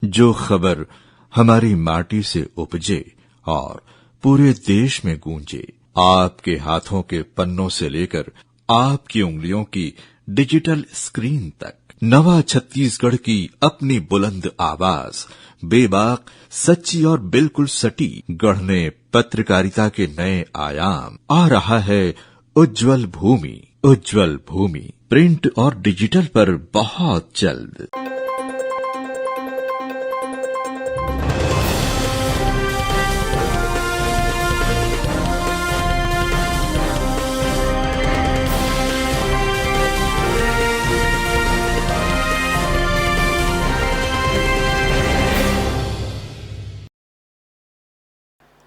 जो खबर हमारी माटी से उपजे और पूरे देश में गूंजे, आपके हाथों के पन्नों से लेकर आपकी उंगलियों की डिजिटल स्क्रीन तक, नवा छत्तीसगढ़ की अपनी बुलंद आवाज, बेबाक, सच्ची और बिल्कुल सटीक, गढ़ने पत्रकारिता के नए आयाम। आ रहा है उज्जवल भूमि। उज्जवल भूमि प्रिंट और डिजिटल पर बहुत जल्द।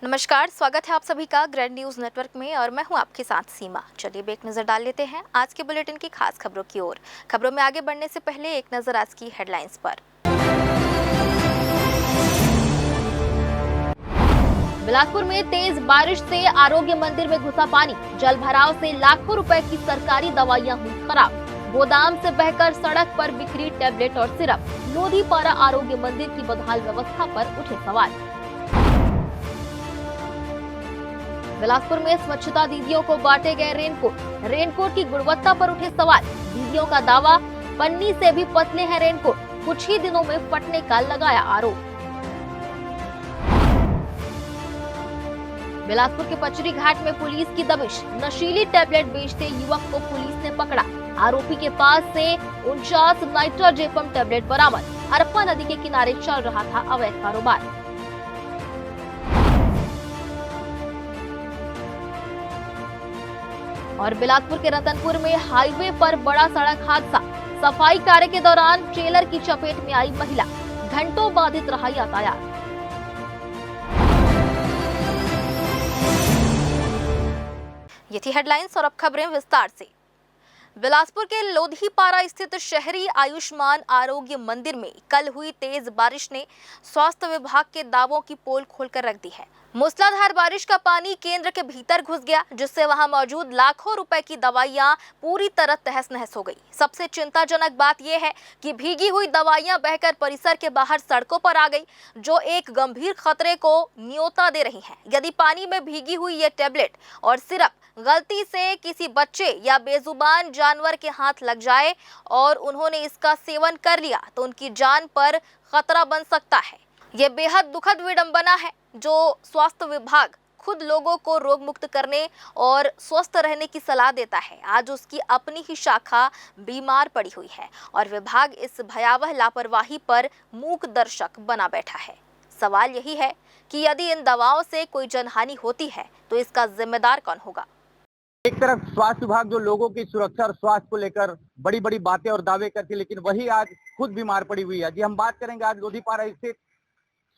नमस्कार, स्वागत है आप सभी का ग्रैंड न्यूज नेटवर्क में और मैं हूं आपके साथ सीमा। चलिए एक नजर डाल लेते हैं आज के बुलेटिन की खास खबरों की ओर। खबरों में आगे बढ़ने से पहले एक नजर आज की हेडलाइंस पर। बिलासपुर में तेज बारिश से आरोग्य मंदिर में घुसा पानी, जल भराव से लाखों रुपए की सरकारी दवाइयां हुई खराब, गोदाम से बहकर सड़क पर बिखरी टैबलेट और सिरप, लोधीपारा आरोग्य मंदिर की बदहाल व्यवस्था पर उठे सवाल। बिलासपुर में स्वच्छता दीदियों को बांटे गए रेनकोट की गुणवत्ता पर उठे सवाल। दीदियों का दावा, पन्नी से भी पतले हैं रेनकोट, कुछ ही दिनों में फटने का लगाया आरोप। बिलासपुर के पचरी घाट में पुलिस की दबिश, नशीली टैबलेट बेचते युवक को पुलिस ने पकड़ा। आरोपी के पास से 49 नाइट्रोजेपम टैबलेट बरामद। अरपा नदी के किनारे चल रहा था अवैध कारोबार। और बिलासपुर के रतनपुर में हाईवे पर बड़ा सड़क हादसा, सफाई कार्य के दौरान ट्रेलर की चपेट में आई महिला, घंटों बाधित रहा यातायात। ये थी हेडलाइंस और अब खबरें विस्तार से। बिलासपुर के लोधीपारा स्थित शहरी आयुष्मान आरोग्य मंदिर में कल हुई तेज बारिश ने स्वास्थ्य विभाग के दावों की पोल खोलकर रख दी है। मूसलाधार बारिश का पानी केंद्र के भीतर घुस गया, जिससे वहां मौजूद लाखों रुपए की दवाइयां पूरी तरह तहस नहस हो गई। सबसे चिंताजनक बात यह है कि भीगी हुई दवाइयां बहकर परिसर के बाहर सड़कों पर आ गई, जो एक गंभीर खतरे को न्योता दे रही है। यदि पानी में भीगी हुई ये टैबलेट और सिरप गलती से किसी बच्चे या बेजुबान जानवर के हाथ लग जाए और उन्होंने इसका सेवन कर लिया तो उनकी जान पर खतरा बन सकता है। ये बेहद दुखद विडंबना है जो स्वास्थ्य विभाग खुद लोगों को रोग मुक्त करने और स्वस्थ रहने की सलाह देता है। आज उसकी अपनी ही शाखा बीमार पड़ी हुई है और विभाग इस भयावह लापरवाही पर मूक दर्शक बना बैठा है। सवाल यही है कि यदि इन दवाओं से कोई जनहानि होती है तो इसका जिम्मेदार कौन होगा। एक तरफ स्वास्थ्य विभाग जो लोगों की सुरक्षा और स्वास्थ्य को लेकर बड़ी बड़ी बातें और दावे करती है, लेकिन वही आज खुद बीमार पड़ी हुई है। जी हम बात करेंगे आज लोधीपारा स्थित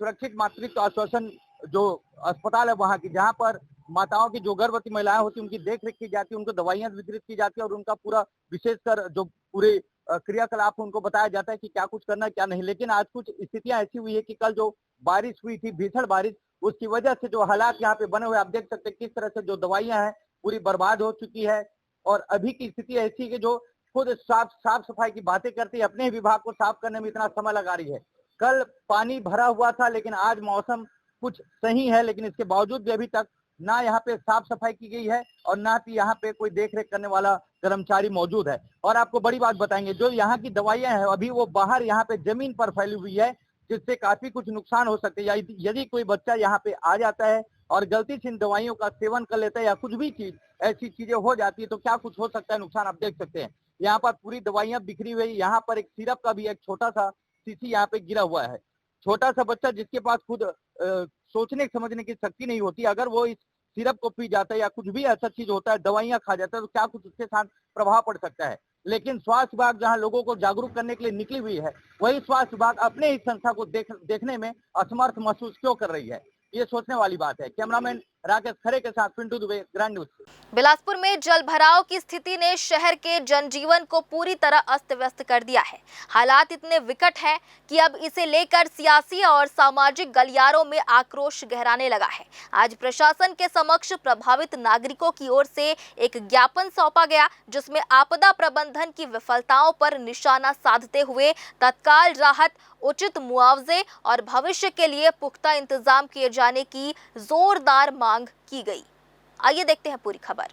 सुरक्षित मातृत्व आश्वासन जो अस्पताल है वहाँ की, जहाँ पर माताओं की जो गर्भवती महिलाएं होती है उनकी देख रेख की जाती है, उनको दवाइयां वितरित की जाती है और उनका पूरा विशेषकर जो पूरे क्रियाकलाप उनको बताया जाता है कि क्या कुछ करना है क्या नहीं। लेकिन आज कुछ स्थितियां ऐसी हुई है कि कल जो बारिश हुई थी, भीषण बारिश, उसकी वजह से जो हालात यहाँ पे बने हुए आप देख सकते हैं किस तरह से जो दवाइयां हैं पूरी बर्बाद हो चुकी है। और अभी की स्थिति ऐसी है कि जो खुद साफ सफाई की बातें करती है, अपने विभाग को साफ करने में इतना समय लगा रही है। कल पानी भरा हुआ था लेकिन आज मौसम कुछ सही है, लेकिन इसके बावजूद भी अभी तक ना यहाँ पे साफ सफाई की गई है और ना ही यहाँ पे कोई देख रेख करने वाला कर्मचारी मौजूद है। और आपको बड़ी बात बताएंगे, जो यहाँ की दवाइयां हैं अभी वो बाहर यहाँ पे जमीन पर फैली हुई है, जिससे काफी कुछ नुकसान हो सकते हैं। यदि कोई बच्चा यहाँ पे आ जाता है और गलती से इन दवाइयों का सेवन कर लेता है या कुछ भी चीज ऐसी चीजें हो जाती है तो क्या कुछ हो सकता है नुकसान, आप देख सकते हैं। यहाँ पर पूरी दवाइयां बिखरी हुई, यहाँ पर एक सिरप का भी एक छोटा सा शीशी यहाँ पे गिरा हुआ है। छोटा सा बच्चा जिसके पास खुद सोचने समझने की शक्ति नहीं होती, अगर वो इस सिरप को पी जाता है या कुछ भी ऐसा चीज होता है, दवाइयां खा जाता है, तो क्या कुछ उसके साथ प्रभाव पड़ सकता है। लेकिन स्वास्थ्य विभाग जहां लोगों को जागरूक करने के लिए निकली हुई है, वही स्वास्थ्य विभाग अपने इस संस्था को देखने में असमर्थ महसूस क्यों कर रही है, ये सोचने वाली बात है। कैमरामैन राकेश खरे के साथ पिंटू दुबे, ग्रांड न्यूज। बिलासपुर में जल भराव की स्थिति ने शहर के जनजीवन को पूरी तरह अस्त व्यस्त कर दिया है। हालात इतने विकट हैं कि अब इसे लेकर सियासी और सामाजिक गलियारों में आक्रोश गहराने लगा है। आज प्रशासन के समक्ष प्रभावित नागरिकों की ओर से एक ज्ञापन सौंपा गया, जिसमें आपदा प्रबंधन की विफलताओं पर निशाना साधते हुए तत्काल राहत, उचित मुआवजे और भविष्य के लिए पुख्ता इंतजाम किए जाने की जोरदार मांग की गई। आइए देखते हैं पूरी खबर।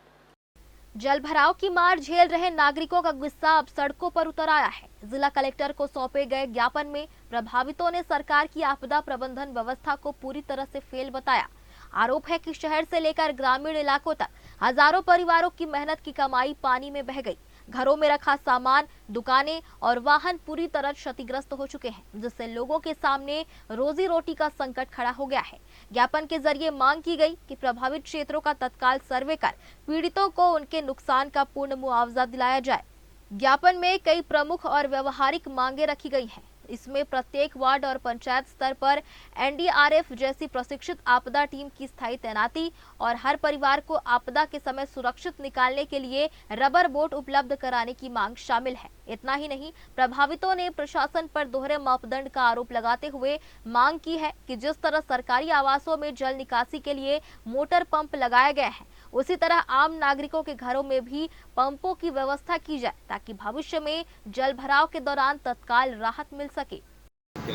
जल भराव की मार झेल रहे नागरिकों का गुस्सा अब सड़कों पर उतर आया है। जिला कलेक्टर को सौंपे गए ज्ञापन में प्रभावितों ने सरकार की आपदा प्रबंधन व्यवस्था को पूरी तरह से फेल बताया। आरोप है कि शहर से लेकर ग्रामीण इलाकों तक हजारों परिवारों की मेहनत की कमाई पानी में बह गई। घरों में रखा सामान, दुकानें और वाहन पूरी तरह क्षतिग्रस्त हो चुके हैं, जिससे लोगों के सामने रोजी रोटी का संकट खड़ा हो गया है। ज्ञापन के जरिए मांग की गई कि प्रभावित क्षेत्रों का तत्काल सर्वे कर पीड़ितों को उनके नुकसान का पूर्ण मुआवजा दिलाया जाए। ज्ञापन में कई प्रमुख और व्यवहारिक मांगे रखी गई हैं। इसमें प्रत्येक वार्ड और पंचायत स्तर पर एनडीआरएफ जैसी प्रशिक्षित आपदा टीम की स्थायी तैनाती और हर परिवार को आपदा के समय सुरक्षित निकालने के लिए रबर बोट उपलब्ध कराने की मांग शामिल है। इतना ही नहीं, प्रभावितों ने प्रशासन पर दोहरे मापदंड का आरोप लगाते हुए मांग की है कि जिस तरह सरकारी आवासों में जल निकासी के लिए मोटर पंप लगाए गए हैं, उसी तरह आम नागरिकों के घरों में भी पंपों की व्यवस्था की जाए, ताकि भविष्य में जल भराव के दौरान तत्काल राहत मिल सके।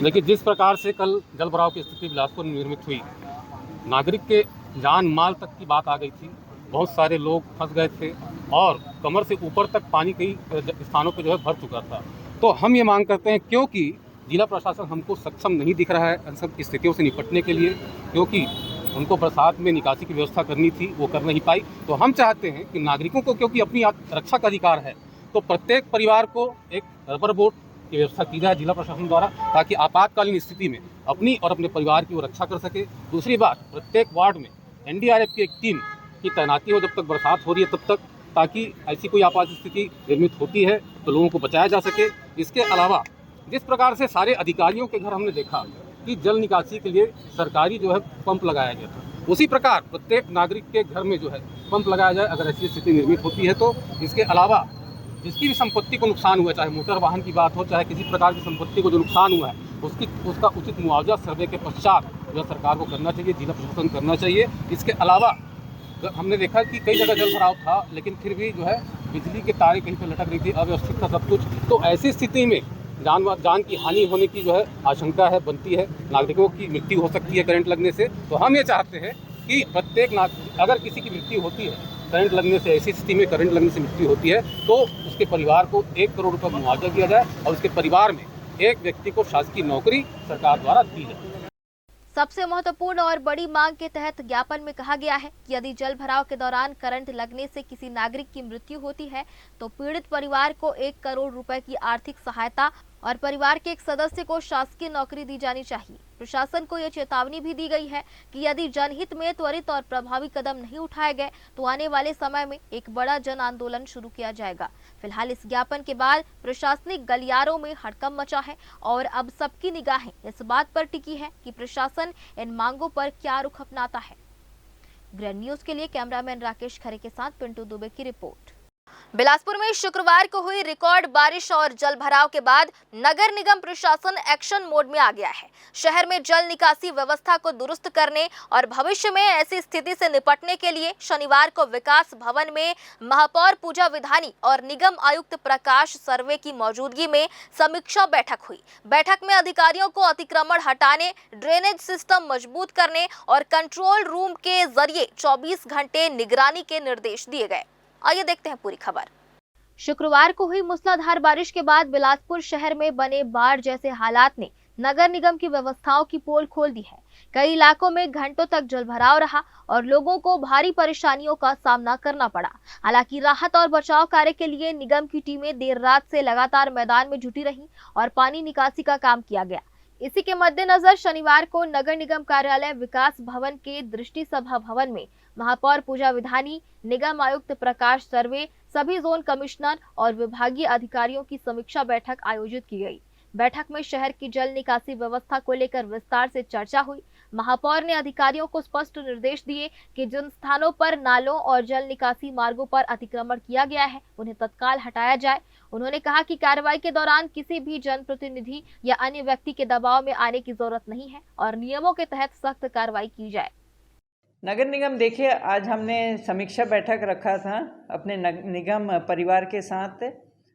देखिए, जिस प्रकार से कल जल भराव की स्थिति बिलासपुर में निर्मित हुई, नागरिक के जान माल तक की बात आ गई थी। बहुत सारे लोग फंस गए थे और कमर से ऊपर तक पानी कई स्थानों पर जो है भर चुका था। तो हम ये मांग करते हैं, क्योंकि जिला प्रशासन हमको सक्षम नहीं दिख रहा है इन सब स्थितियों से निपटने के लिए, क्योंकि उनको बरसात में निकासी की व्यवस्था करनी थी, वो कर नहीं पाई। तो हम चाहते हैं कि नागरिकों को, क्योंकि अपनी रक्षा का अधिकार है, तो प्रत्येक परिवार को एक रबर बोट की व्यवस्था की जाए जिला प्रशासन द्वारा, ताकि आपातकालीन स्थिति में अपनी और अपने परिवार की वो रक्षा कर सके। दूसरी बात, प्रत्येक वार्ड में एनडीआरएफ की एक टीम की तैनाती हो जब तक बरसात हो रही है तब तक, ताकि ऐसी कोई आपात स्थिति निर्मित होती है तो लोगों को बचाया जा सके। इसके अलावा जिस प्रकार से सारे अधिकारियों के घर हमने देखा कि जल निकासी के लिए सरकारी जो है पंप लगाया गया था, उसी प्रकार प्रत्येक नागरिक के घर में जो है पंप लगाया जाए अगर ऐसी स्थिति निर्मित होती है तो। इसके अलावा जिसकी भी संपत्ति को नुकसान हुआ, चाहे मोटर वाहन की बात हो, चाहे किसी प्रकार की संपत्ति को जो नुकसान हुआ है, उसका उचित मुआवजा सर्वे के पश्चात जो सरकार को करना चाहिए, जिला प्रशासन करना चाहिए। इसके अलावा हमने देखा कि कई जगह जल भराव था, लेकिन फिर भी जो है बिजली के तारें कहीं पर लटक रही थी, अव्यवस्थित था सब कुछ। तो ऐसी स्थिति में जान की हानि होने की जो है आशंका है, बनती है, नागरिकों की मृत्यु हो सकती है करंट लगने से। तो हम ये चाहते हैं कि प्रत्येक अगर किसी की मृत्यु होती है करंट लगने से, ऐसी स्थिति में करंट लगने से मृत्यु होती है, तो उसके परिवार को 1 करोड़ रुपये मुआवजा दिया जाए और उसके परिवार में एक व्यक्ति को शासकीय नौकरी सरकार द्वारा दी जाए। सबसे महत्वपूर्ण और बड़ी मांग के तहत ज्ञापन में कहा गया है कि यदि जल भराव के दौरान करंट लगने से किसी नागरिक की मृत्यु होती है तो पीड़ित परिवार को 1 करोड़ रुपए की आर्थिक सहायता और परिवार के एक सदस्य को शासकीय नौकरी दी जानी चाहिए। प्रशासन को यह चेतावनी भी दी गई है कि यदि जनहित में त्वरित और प्रभावी कदम नहीं उठाए गए तो आने वाले समय में एक बड़ा जन आंदोलन शुरू किया जाएगा। फिलहाल इस ज्ञापन के बाद प्रशासनिक गलियारों में हड़कंप मचा है और अब सबकी निगाहें इस बात पर टिकी है कि प्रशासन इन मांगों पर क्या रुख अपनाता है। ग्रैंड न्यूज के लिए कैमरामैन राकेश खरे के साथ पिंटू दुबे की रिपोर्ट। बिलासपुर में शुक्रवार को हुई रिकॉर्ड बारिश और जल भराव के बाद नगर निगम प्रशासन एक्शन मोड में आ गया है। शहर में जल निकासी व्यवस्था को दुरुस्त करने और भविष्य में ऐसी स्थिति से निपटने के लिए शनिवार को विकास भवन में महापौर पूजा विधानी और निगम आयुक्त प्रकाश सर्वे की मौजूदगी में समीक्षा बैठक हुई। बैठक में अधिकारियों को अतिक्रमण हटाने, ड्रेनेज सिस्टम मजबूत करने और कंट्रोल रूम के जरिए 24 घंटे निगरानी के निर्देश दिए गए। आइए देखते हैं पूरी खबर। शुक्रवार को हुई मूसलाधार बारिश के बाद बिलासपुर शहर में बने बाढ़ जैसे हालात ने नगर निगम की व्यवस्थाओं की पोल खोल दी है। कई इलाकों में घंटों तक जलभराव रहा और लोगों को भारी परेशानियों का सामना करना पड़ा। हालांकि राहत और बचाव कार्य के लिए निगम की टीमें देर रात से लगातार मैदान में जुटी रहीं और पानी निकासी का काम किया गया। इसी के मद्देनजर शनिवार को नगर निगम कार्यालय विकास भवन के दृष्टि सभा भवन में महापौर पूजा विधानी, निगम आयुक्त प्रकाश सर्वे, सभी जोन कमिश्नर और विभागीय अधिकारियों की समीक्षा बैठक आयोजित की गई। बैठक में शहर की जल निकासी व्यवस्था को लेकर विस्तार से चर्चा हुई। महापौर ने अधिकारियों को स्पष्ट निर्देश दिए कि जिन स्थानों पर नालों और जल निकासी मार्गों पर अतिक्रमण किया गया है उन्हें तत्काल हटाया जाए। उन्होंने कहा कि कार्रवाई के दौरान किसी भी जनप्रतिनिधि या अन्य व्यक्ति के दबाव में आने की जरूरत नहीं है और नियमों के तहत सख्त कार्रवाई की जाए। नगर निगम देखिए, आज हमने समीक्षा बैठक रखा था अपने निगम परिवार के साथ।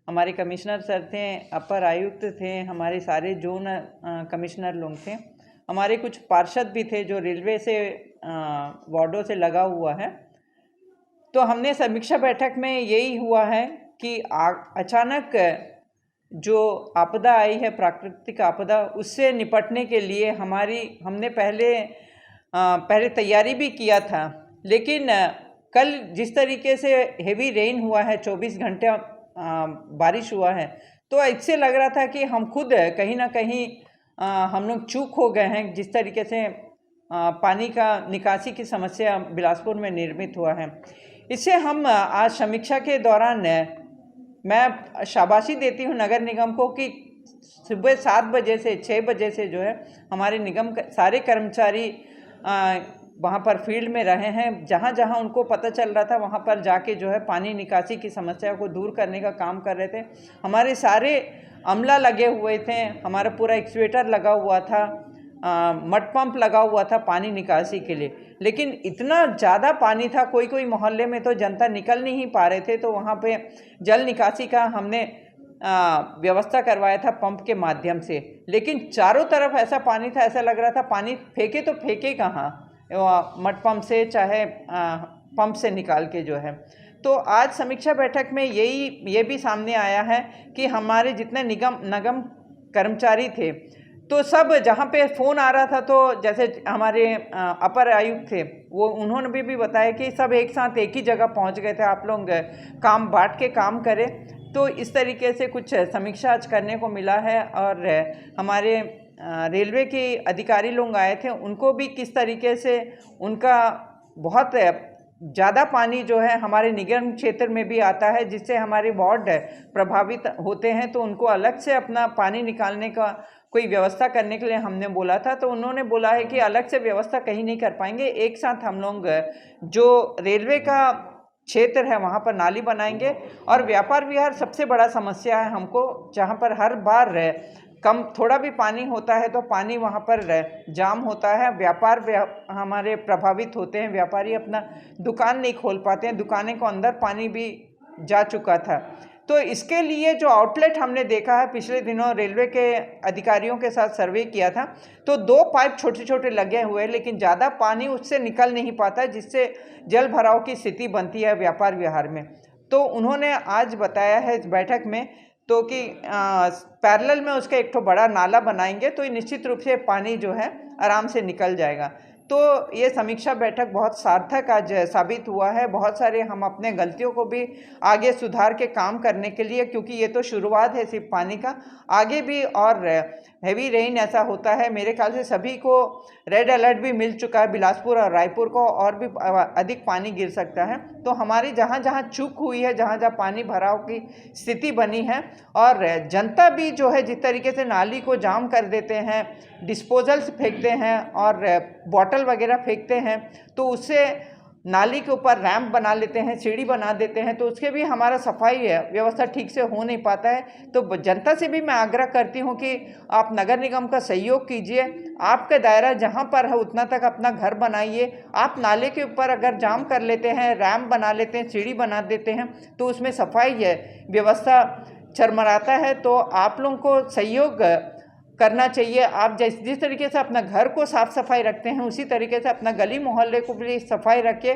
हमारे कमिश्नर सर थे, अपर आयुक्त थे, हमारे सारे जोन कमिश्नर लोग थे, हमारे कुछ पार्षद भी थे जो रेलवे से वार्डों से लगा हुआ है। तो हमने समीक्षा बैठक में यही हुआ है कि अचानक जो आपदा आई है, प्राकृतिक आपदा, उससे निपटने के लिए हमने पहले तैयारी भी किया था। लेकिन कल जिस तरीके से हेवी रेन हुआ है, 24 घंटे बारिश हुआ है, तो इससे लग रहा था कि हम खुद कहीं ना कहीं हम लोग चूक हो गए हैं। जिस तरीके से पानी का निकासी की समस्या बिलासपुर में निर्मित हुआ है, इससे हम आज समीक्षा के दौरान मैं शाबाशी देती हूँ नगर निगम को कि सुबह 7 बजे से 6 बजे से जो है हमारे निगम सारे कर्मचारी वहाँ पर फील्ड में रहे हैं। जहाँ जहाँ उनको पता चल रहा था वहाँ पर जाके जो है पानी निकासी की समस्या को दूर करने का काम कर रहे थे। हमारे सारे अमला लगे हुए थे, हमारा पूरा एक्सवेटर लगा हुआ था, मड पंप लगा हुआ था पानी निकासी के लिए। लेकिन इतना ज़्यादा पानी था, कोई मोहल्ले में तो जनता निकल नहीं पा रहे थे, तो वहाँ पे जल निकासी का हमने व्यवस्था करवाया था पंप के माध्यम से। लेकिन चारों तरफ ऐसा पानी था, ऐसा लग रहा था पानी फेंके तो फेंके कहाँ, मड पंप से चाहे पंप से निकाल के जो है। तो आज समीक्षा बैठक में ये भी सामने आया है कि हमारे जितने निगम कर्मचारी थे, तो सब जहाँ पे फ़ोन आ रहा था, तो जैसे हमारे अपर आयुक्त थे, वो उन्होंने भी बताया कि सब एक साथ एक ही जगह पहुँच गए थे, आप लोग काम बांट के काम करें। तो इस तरीके से कुछ समीक्षा आज करने को मिला है। और हमारे रेलवे के अधिकारी लोग आए थे, उनको भी किस तरीके से उनका बहुत ज़्यादा पानी जो है हमारे निगम क्षेत्र में भी आता है, जिससे हमारे वार्ड प्रभावित होते हैं, तो उनको अलग से अपना पानी निकालने का कोई व्यवस्था करने के लिए हमने बोला था। तो उन्होंने बोला है कि अलग से व्यवस्था कहीं नहीं कर पाएंगे, एक साथ हम लोग जो रेलवे का क्षेत्र है वहाँ पर नाली बनाएंगे। और व्यापार विहार सबसे बड़ा समस्या है हमको, जहाँ पर हर बार कम थोड़ा भी पानी होता है तो पानी वहाँ पर जाम होता है, हमारे प्रभावित होते हैं, व्यापारी अपना दुकान नहीं खोल पाते हैं, दुकानें को अंदर पानी भी जा चुका था। तो इसके लिए जो आउटलेट हमने देखा है, पिछले दिनों रेलवे के अधिकारियों के साथ सर्वे किया था, तो 2 पाइप छोटे छोटे लगे हुए हैं, लेकिन ज़्यादा पानी उससे निकल नहीं पाता, जिससे जल भराव की स्थिति बनती है व्यापार विहार में। तो उन्होंने आज बताया है इस बैठक में तो कि पैरेलल में उसका एक बड़ा नाला बनाएंगे, तो निश्चित रूप से पानी जो है आराम से निकल जाएगा। तो ये समीक्षा बैठक बहुत सार्थक आज साबित हुआ है। बहुत सारे हम अपने गलतियों को भी आगे सुधार के काम करने के लिए, क्योंकि ये तो शुरुआत है सिर्फ पानी का, आगे भी और हैवी रेन ऐसा होता है। मेरे ख्याल से सभी को रेड अलर्ट भी मिल चुका है, बिलासपुर और रायपुर को और भी अधिक पानी गिर सकता है। तो हमारी जहाँ जहाँ चूक हुई है, जहाँ जहाँ पानी भराव की स्थिति बनी है, और जनता भी जो है जिस तरीके से नाली को जाम कर देते हैं, डिस्पोजल्स फेंकते हैं और बॉटल वगैरह फेंकते हैं, तो उससे नाली के ऊपर रैंप बना लेते हैं, सीढ़ी बना देते हैं, तो उसके भी हमारा सफाई व्यवस्था ठीक से हो नहीं पाता है। तो जनता से भी मैं आग्रह करती हूँ कि आप नगर निगम का सहयोग कीजिए, आपका दायरा जहाँ पर है उतना तक अपना घर बनाइए। आप नाले के ऊपर अगर जाम कर लेते हैं, रैंप बना लेते हैं, सीढ़ी बना देते हैं, तो उसमें सफाई व्यवस्था चरमराता है। तो आप लोगों को सहयोग करना चाहिए। आप जिस तरीके से अपना घर को साफ सफाई रखते हैं, उसी तरीके से अपना गली मोहल्ले को भी सफाई रखें।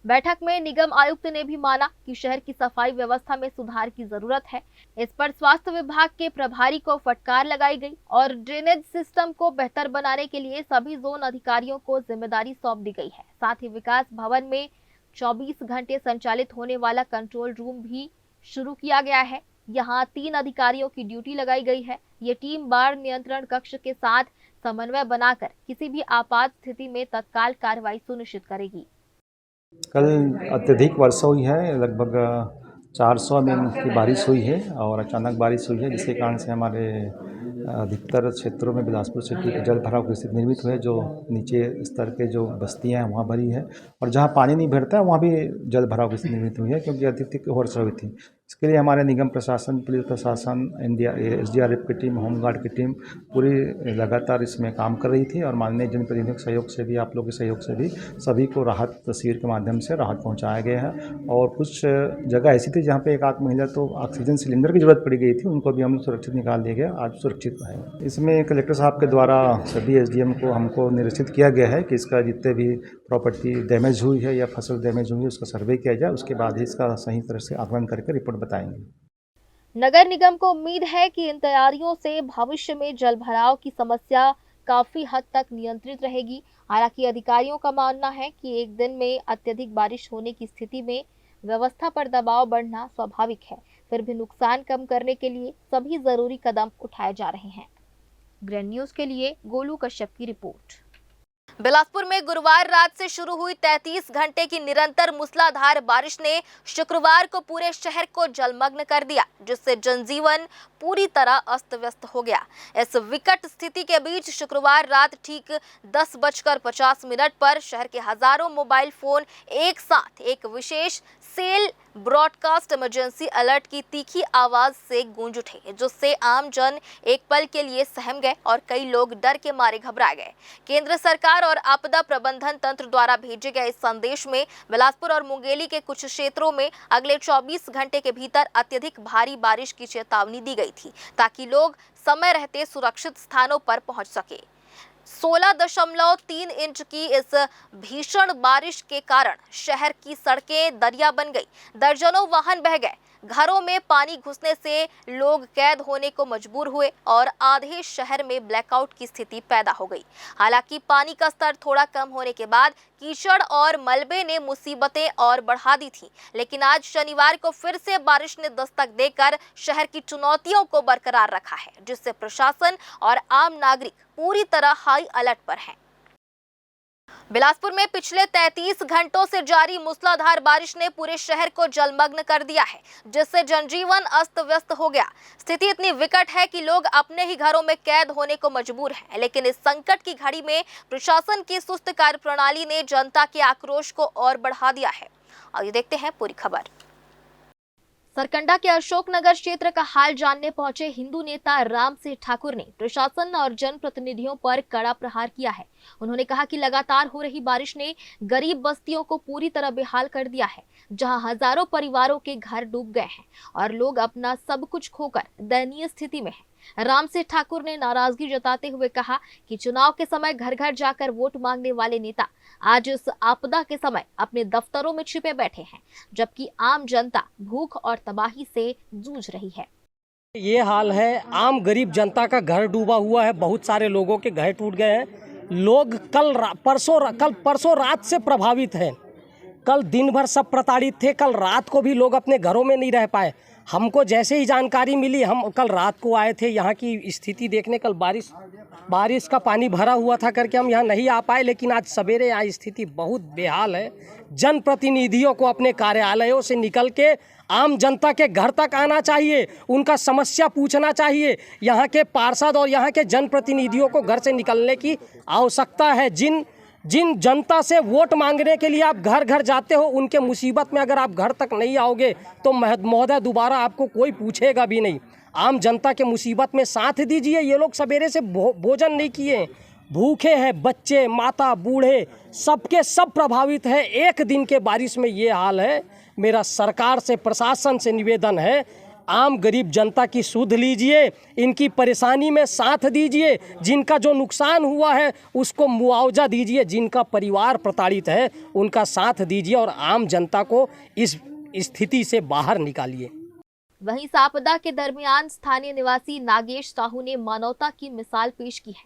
बैठक में निगम आयुक्त ने भी माना कि शहर की सफाई व्यवस्था में सुधार की जरूरत है। इस पर स्वास्थ्य विभाग के प्रभारी को फटकार लगाई गई और ड्रेनेज सिस्टम को बेहतर बनाने के लिए सभी जोन अधिकारियों को जिम्मेदारी सौंप दी गई है। साथ ही विकास भवन में 24 घंटे संचालित होने वाला कंट्रोल रूम भी शुरू किया गया है। यहाँ 3 अधिकारियों की ड्यूटी लगाई गई है। ये टीम बाढ़ नियंत्रण कक्ष के साथ समन्वय बनाकर किसी भी आपात स्थिति में तत्काल कार्रवाई सुनिश्चित करेगी। कल अत्यधिक वर्षा हुई है, लगभग 400 mm की बारिश हुई है और अचानक बारिश हुई है, जिसके कारण से हमारे अधिकतर क्षेत्रों में बिलासपुर सिटी के जल भराव की स्थिति निर्मित हुई है। जो नीचे स्तर के जो बस्तियां हैं वहाँ भरी है, और जहाँ पानी नहीं भरता है वहाँ भी जल भराव की स्थिति निर्मित हुई है, क्योंकि अत्यधिक वर्षा हुई थी। इसके लिए हमारे निगम प्रशासन, पुलिस प्रशासन, SDRF की टीम, होमगार्ड की टीम पूरी लगातार इसमें काम कर रही थी, और माननीय जनप्रतिनिधियों के सहयोग से भी, आप लोगों के सहयोग से भी सभी को राहत शिविर के माध्यम से राहत पहुंचाया गया है। और कुछ जगह ऐसी थी जहाँ पे एक आध महिला तो ऑक्सीजन सिलेंडर की जरूरत पड़ गई थी, उनको भी हम सुरक्षित निकाल दिया गया, आज सुरक्षित है। इसमें कलेक्टर साहब के द्वारा सभी SDM को हमको निर्देशित किया गया है कि इसका जितने भी प्रॉपर्टी डैमेज हुई है या फसल डैमेज हुई है उसका सर्वे किया जाए, उसके बाद ही इसका सही तरह से आकलन करके रिपोर्ट बताएंगे। नगर निगम को उम्मीद है कि इन तैयारियों से भविष्य में जल भराव की समस्या काफी हद तक नियंत्रित रहेगी। हालांकि अधिकारियों का मानना है कि एक दिन में अत्यधिक बारिश होने की स्थिति में व्यवस्था पर दबाव बढ़ना स्वाभाविक है, फिर भी नुकसान कम करने के लिए सभी जरूरी कदम उठाए जा रहे हैं। ग्रैंड न्यूज के लिए गोलू कश्यप की रिपोर्ट। बिलासपुर में गुरुवार रात से शुरू हुई 33 घंटे की निरंतर मूसलाधार बारिश ने शुक्रवार को पूरे शहर को जलमग्न कर दिया, जिससे जनजीवन पूरी तरह अस्त व्यस्त हो गया। इस विकट स्थिति के बीच शुक्रवार रात ठीक 10:50 पर शहर के हजारों मोबाइल फोन एक साथ एक विशेष सेल ब्रॉडकास्ट इमरजेंसी अलर्ट की तीखी आवाज से गूंज उठे, जिससे आम जन एक पल के लिए सहम गए और कई लोग डर के मारे घबरा गए। केंद्र सरकार और आपदा प्रबंधन तंत्र द्वारा भेजे गए इस संदेश में बिलासपुर और मुंगेली के कुछ क्षेत्रों में अगले 24 घंटे के भीतर अत्यधिक भारी बारिश की चेतावनी दी गई थी, ताकि लोग समय रहते सुरक्षित स्थानों पर पहुंच सके। 16.3 इंच की इस भीषण बारिश के कारण शहर की सड़कें दरिया बन गई, दर्जनों वाहन बह गए, घरों में पानी घुसने से लोग कैद होने को मजबूर हुए और आधे शहर में ब्लैकआउट की स्थिति पैदा हो गई। हालांकि पानी का स्तर थोड़ा कम होने के बाद कीचड़ और मलबे ने मुसीबतें और बढ़ा दी थी, लेकिन आज शनिवार को फिर से बारिश ने दस्तक देकर शहर की चुनौतियों को बरकरार रखा है, जिससे प्रशासन और आम नागरिक पूरी तरह हाई अलर्ट पर हैं। बिलासपुर में पिछले 33 घंटों से जारी मूसलाधार बारिश ने पूरे शहर को जलमग्न कर दिया है, जिससे जनजीवन अस्त व्यस्त हो गया। स्थिति इतनी विकट है कि लोग अपने ही घरों में कैद होने को मजबूर हैं, लेकिन इस संकट की घड़ी में प्रशासन की सुस्त कार्यप्रणाली ने जनता के आक्रोश को और बढ़ा दिया है। आइए देखते हैं पूरी खबर। सरकंडा के अशोकनगर क्षेत्र का हाल जानने पहुंचे हिंदू नेता राम सिंह ठाकुर ने प्रशासन और जनप्रतिनिधियों पर कड़ा प्रहार किया है। उन्होंने कहा कि लगातार हो रही बारिश ने गरीब बस्तियों को पूरी तरह बेहाल कर दिया है, जहां हजारों परिवारों के घर डूब गए हैं और लोग अपना सब कुछ खोकर दयनीय स्थिति में हैं। राम सिंह ठाकुर ने नाराजगी जताते हुए कहा कि चुनाव के समय घर घर जाकर वोट मांगने वाले नेता आज इस आपदा के समय अपने दफ्तरों में छिपे बैठे हैं, जबकि आम जनता भूख और तबाही से जूझ रही है। ये हाल है, आम गरीब जनता का घर डूबा हुआ है, बहुत सारे लोगों के घर टूट गए हैं। लोग कल परसों रात से प्रभावित हैं। कल दिन भर सब प्रताड़ित थे, कल रात को भी लोग अपने घरों में नहीं रह पाए। हमको जैसे ही जानकारी मिली, हम कल रात को आए थे यहाँ की स्थिति देखने। कल बारिश का पानी भरा हुआ था करके हम यहाँ नहीं आ पाए, लेकिन आज सवेरे यहाँ स्थिति बहुत बेहाल है। जनप्रतिनिधियों को अपने कार्यालयों से निकल के आम जनता के घर तक आना चाहिए, उनका समस्या पूछना चाहिए। यहाँ के पार्षद और यहाँ के जनप्रतिनिधियों को घर से निकलने की आवश्यकता है। जिन जनता से वोट मांगने के लिए आप घर घर जाते हो, उनके मुसीबत में अगर आप घर तक नहीं आओगे तो महोदय दोबारा आपको कोई पूछेगा भी नहीं। आम जनता के मुसीबत में साथ दीजिए। ये लोग सवेरे से भोजन नहीं किए, भूखे हैं, बच्चे, माता, बूढ़े सबके सब प्रभावित है। एक दिन के बारिश में ये हाल है। मेरा सरकार से, प्रशासन से निवेदन है, आम गरीब जनता की सुध लीजिए, इनकी परेशानी में साथ दीजिए। जिनका जो नुकसान हुआ है उसको मुआवजा दीजिए, जिनका परिवार प्रताड़ित है उनका साथ दीजिए और आम जनता को इस स्थिति से बाहर निकालिए। वहीं इस आपदा के दरमियान स्थानीय निवासी नागेश साहू ने मानवता की मिसाल पेश की है,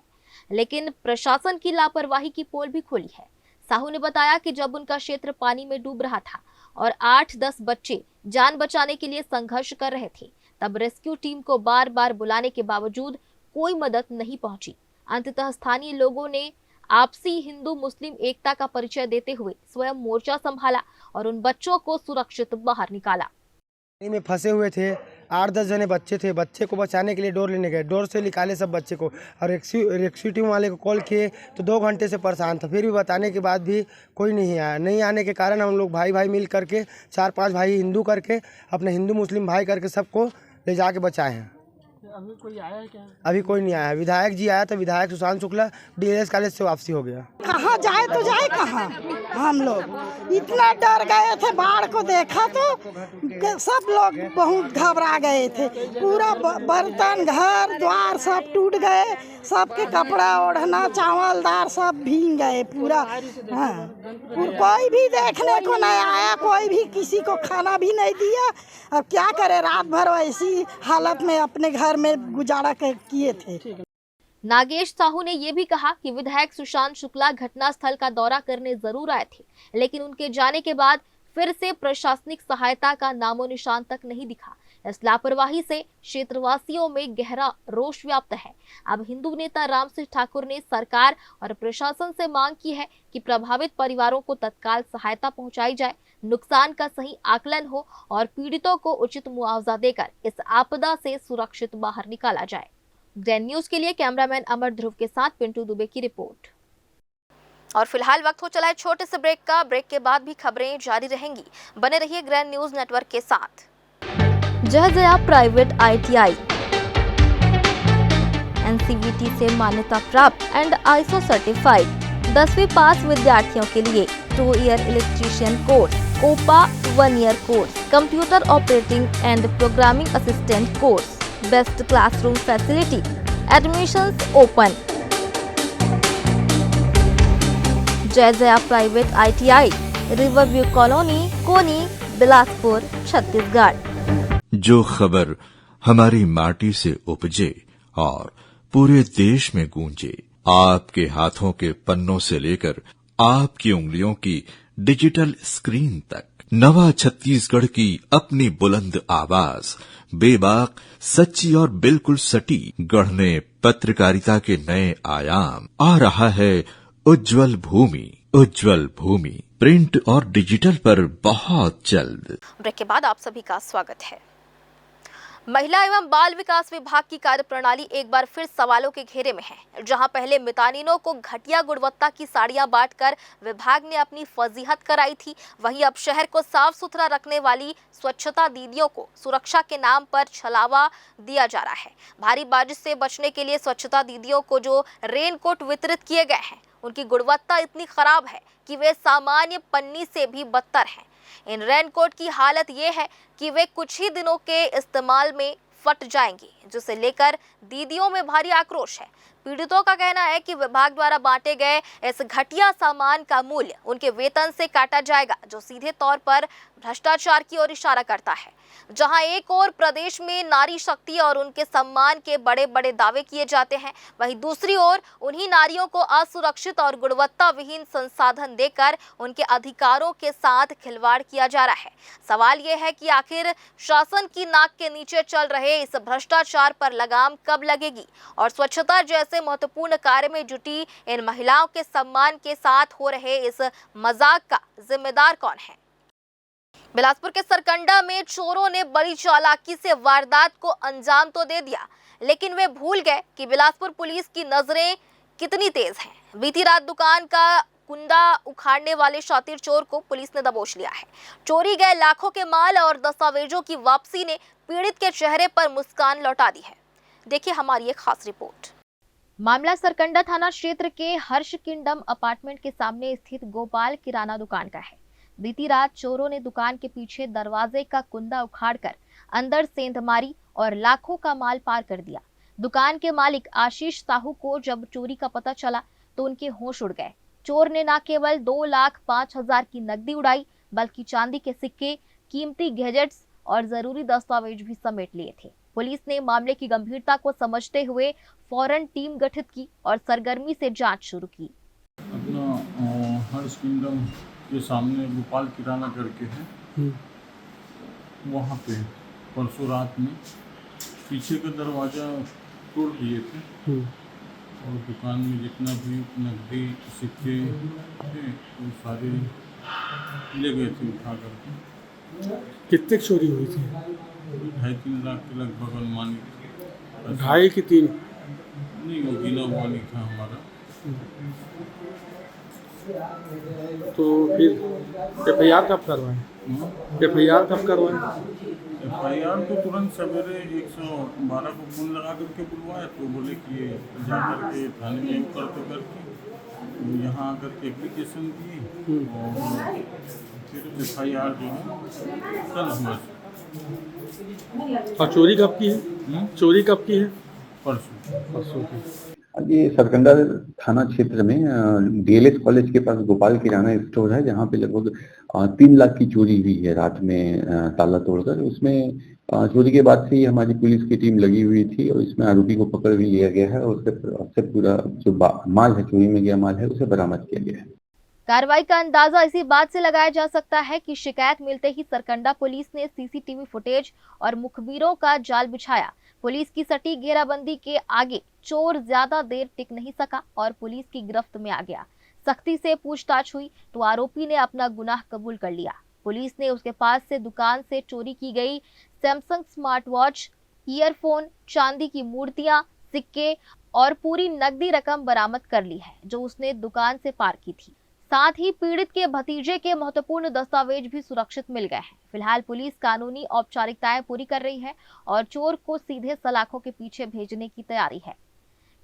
लेकिन प्रशासन की लापरवाही की पोल भी खोली है। साहू ने बताया कि जब उनका क्षेत्र पानी में डूब रहा था और 8-10 बच्चे जान बचाने के लिए संघर्ष कर रहे थे, तब रेस्क्यू टीम को बार बार बुलाने के बावजूद कोई मदद नहीं पहुंची। अंततः स्थानीय लोगों ने आपसी हिंदू मुस्लिम एकता का परिचय देते हुए स्वयं मोर्चा संभाला और उन बच्चों को सुरक्षित बाहर निकाला। में फंसे हुए थे, 8-10 जने बच्चे थे, बच्चे को बचाने के लिए डोर लेने गए, डोर से निकाले सब बच्चे को और रेस्क्यू टीम वाले को कॉल किए तो 2 घंटे से परेशान था, फिर भी बताने के बाद भी कोई नहीं आया। नहीं आने के कारण हम लोग भाई भाई मिल करके 4-5 भाई हिंदू करके अपने हिंदू मुस्लिम भाई करके सबको ले जाके बचाए हैं। अभी कोई आया है क्या? अभी कोई नहीं आया। विधायक जी आया तो विधायक सुशांत शुक्ला डीएलएस कॉलेज से वापसी हो गया। कहाँ जाए तो जाए कहाँ, हम लोग इतना डर गए थे, बाढ़ को देखा तो सब लोग बहुत घबरा गए थे। पूरा बर्तन घर द्वार सब टूट गए, सबके कपड़ा ओढ़ना चावल दार सब भीग गए पूरा। हाँ, कोई भी देखने को नहीं आया, कोई भी किसी को खाना भी नहीं दिया। अब क्या करे, रात भर वैसी हालत में अपने घर में गुजारा किए थे। नागेश साहू ने यह भी कहा कि विधायक सुशांत शुक्ला घटनास्थल का दौरा करने जरूर आए थे, लेकिन उनके जाने के बाद फिर से प्रशासनिक सहायता का नामो निशान तक नहीं दिखा। इस लापरवाही से क्षेत्रवासियों में गहरा रोष व्याप्त है। अब हिंदू नेता राम सिंह ठाकुर ने सरकार और प्रशासन से मांग की है कि प्रभावित परिवारों को तत्काल सहायता पहुंचाई जाए, नुकसान का सही आकलन हो और पीड़ितों को उचित मुआवजा देकर इस आपदा से सुरक्षित बाहर निकाला जाए। ग्रैंड न्यूज के लिए कैमरामैन अमर ध्रुव के साथ पिंटू दुबे की रिपोर्ट। और फिलहाल वक्त हो चला है छोटे से ब्रेक का। ब्रेक के बाद भी खबरें जारी रहेंगी, बने रहिए ग्रैंड न्यूज नेटवर्क के साथ। जय जया प्राइवेट ITI NCVT से मान्यता प्राप्त एंड ISO सर्टिफाइड 10वीं पास विद्यार्थियों के लिए 2 year electrician course, COPA 1 year course, computer operating and programming assistant course, best classroom facility, admissions open. Jai Jaya private ITI, river view colony, Koni, Bilaspur, Chhattisgarh. जो खबर हमारी माटी से उपजे और पूरे देश में गूंजे, आपके हाथों के पन्नों से लेकर आपकी उंगलियों की डिजिटल स्क्रीन तक, नवा छत्तीसगढ़ की अपनी बुलंद आवाज, बेबाक, सच्ची और बिल्कुल सटीक, गढ़ने पत्रकारिता के नए आयाम। आ रहा है उज्जवल भूमि, उज्जवल भूमि प्रिंट और डिजिटल पर बहुत जल्द। ब्रेक के बाद आप सभी का स्वागत है। महिला एवं बाल विकास विभाग की कार्यप्रणाली एक बार फिर सवालों के घेरे में है। जहां पहले मितानिनों को घटिया गुणवत्ता की साड़ियां बांटकर विभाग ने अपनी फजीहत कराई थी, वहीं अब शहर को साफ सुथरा रखने वाली स्वच्छता दीदियों को सुरक्षा के नाम पर छलावा दिया जा रहा है। भारी बारिश से बचने के लिए स्वच्छता दीदियों को जो रेनकोट वितरित किए गए हैं, उनकी गुणवत्ता इतनी खराब है कि वे सामान्य पन्नी से भी बदतर हैं। इन रेनकोट की हालत ये है कि वे कुछ ही दिनों के इस्तेमाल में फट जाएंगी, जिसे लेकर दीदियों में भारी आक्रोश है। पीड़ितों का कहना है कि विभाग द्वारा बांटे गए इस घटिया सामान का मूल्य उनके वेतन से काटा जाएगा, जो सीधे तौर पर भ्रष्टाचार की ओर इशारा करता है। जहां एक ओर प्रदेश में नारी शक्ति और उनके सम्मान के बड़े बड़े दावे किए जाते हैं, वहीं दूसरी ओर उन्हीं नारियों को असुरक्षित और गुणवत्ता विहीन संसाधन देकर उनके अधिकारों के साथ खिलवाड़ किया जा रहा है। सवाल यह है कि आखिर शासन की नाक के नीचे चल रहे इस भ्रष्टाचार पर लगाम कब लगेगी और स्वच्छता जैसे महत्वपूर्ण कार्य में जुटी इन महिलाओं के सम्मान के साथ हो रहे इस मजाक का जिम्मेदार कौन है। बिलासपुर के सरकंडा में चोरों ने बड़ी चालाकी से वारदात को अंजाम तो दे दिया, लेकिन वे भूल गए कि बिलासपुर पुलिस की नजरें कितनी तेज हैं। बीती रात दुकान का कुंडा उखाड़ने वाले शातिर चोर को पुलिस ने दबोच लिया है। चोरी गए लाखों के माल और दस्तावेजों की वापसी ने पीड़ित के चेहरे पर मुस्कान लौटा दी है। देखिए हमारी एक खास रिपोर्ट। मामला सरकंडा थाना क्षेत्र के हर्ष किंगडम अपार्टमेंट के सामने स्थित गोपाल किराना दुकान का है। बीती रात चोरों ने दुकान के पीछे दरवाजे का कुंदा उखाड़कर अंदर सेंध मारी और लाखों का माल पार कर दिया। दुकान के मालिक आशीष साहू को जब चोरी का पता चला तो उनके होश उड़ गए। चोर ने न केवल 2,05,000 की नकदी उड़ाई, बल्कि चांदी के सिक्के, कीमती गैजेट्स और जरूरी दस्तावेज भी समेट लिए थे। पुलिस ने मामले की गंभीरता को समझते हुए फौरन टीम गठित की और सरगर्मी से जांच शुरू की। अपना हर्ष किंगडम के सामने गोपाल किराना करके है, वहाँ पे परसों रात में पीछे का दरवाज़ा तोड़ दिए थे और दुकान में जितना भी नकदी सिक्के थे वो सारे ले गए थे उठा करके। कितने चोरी हुई थी? 2.5-3 लाख के लगभग अनुमानित। 2.5 कि 3? नहीं, वो गिना हुआ नहीं था हमारा। तो फिर FIR कब करवाएं? FIR कब करवाएं? FIR तो तुरंत सवेरे 112 को फोन लगा करके बुलवाया, तो बोले कि ये जा करके थाने में करके यहाँ आकर के एप्लीकेशन दी और फिर FIR जो है कल हुआ। और चोरी कब की है? चोरी कब की है? परसों की। ये सरकंडा थाना क्षेत्र में DLS कॉलेज के पास गोपाल किराना स्टोर है, जहाँ पे लगभग 3 लाख की चोरी हुई है रात में ताला तोड़कर। उसमें चोरी के बाद से ही हमारी पुलिस की टीम लगी हुई थी और इसमें आरोपी को पकड़ भी लिया गया है और उससे पूरा जो माल है, चोरी में गया माल है, उसे बरामद किया गया है। कार्रवाई का अंदाजा इसी बात से लगाया जा सकता है कि शिकायत मिलते ही सरकंडा पुलिस ने CCTV फुटेज और मुखबिरों का जाल बिछाया। पुलिस की सटीक घेराबंदी के आगे चोर ज्यादा देर टिक नहीं सका और पुलिस की गिरफ्त में आ गया। सख्ती से पूछताछ हुई तो आरोपी ने अपना गुनाह कबूल कर लिया। पुलिस ने उसके पास से दुकान से चोरी की गई सैमसंग स्मार्ट वॉच, ईयरफोन, चांदी की मूर्तियां, सिक्के और पूरी नकदी रकम बरामद कर ली है, जो उसने दुकान से पार की थी। साथ ही पीड़ित के भतीजे के महत्वपूर्ण दस्तावेज भी सुरक्षित मिल गए हैं। फिलहाल पुलिस कानूनी औपचारिकताएं पूरी कर रही है और चोर को सीधे सलाखों के पीछे भेजने की तैयारी है।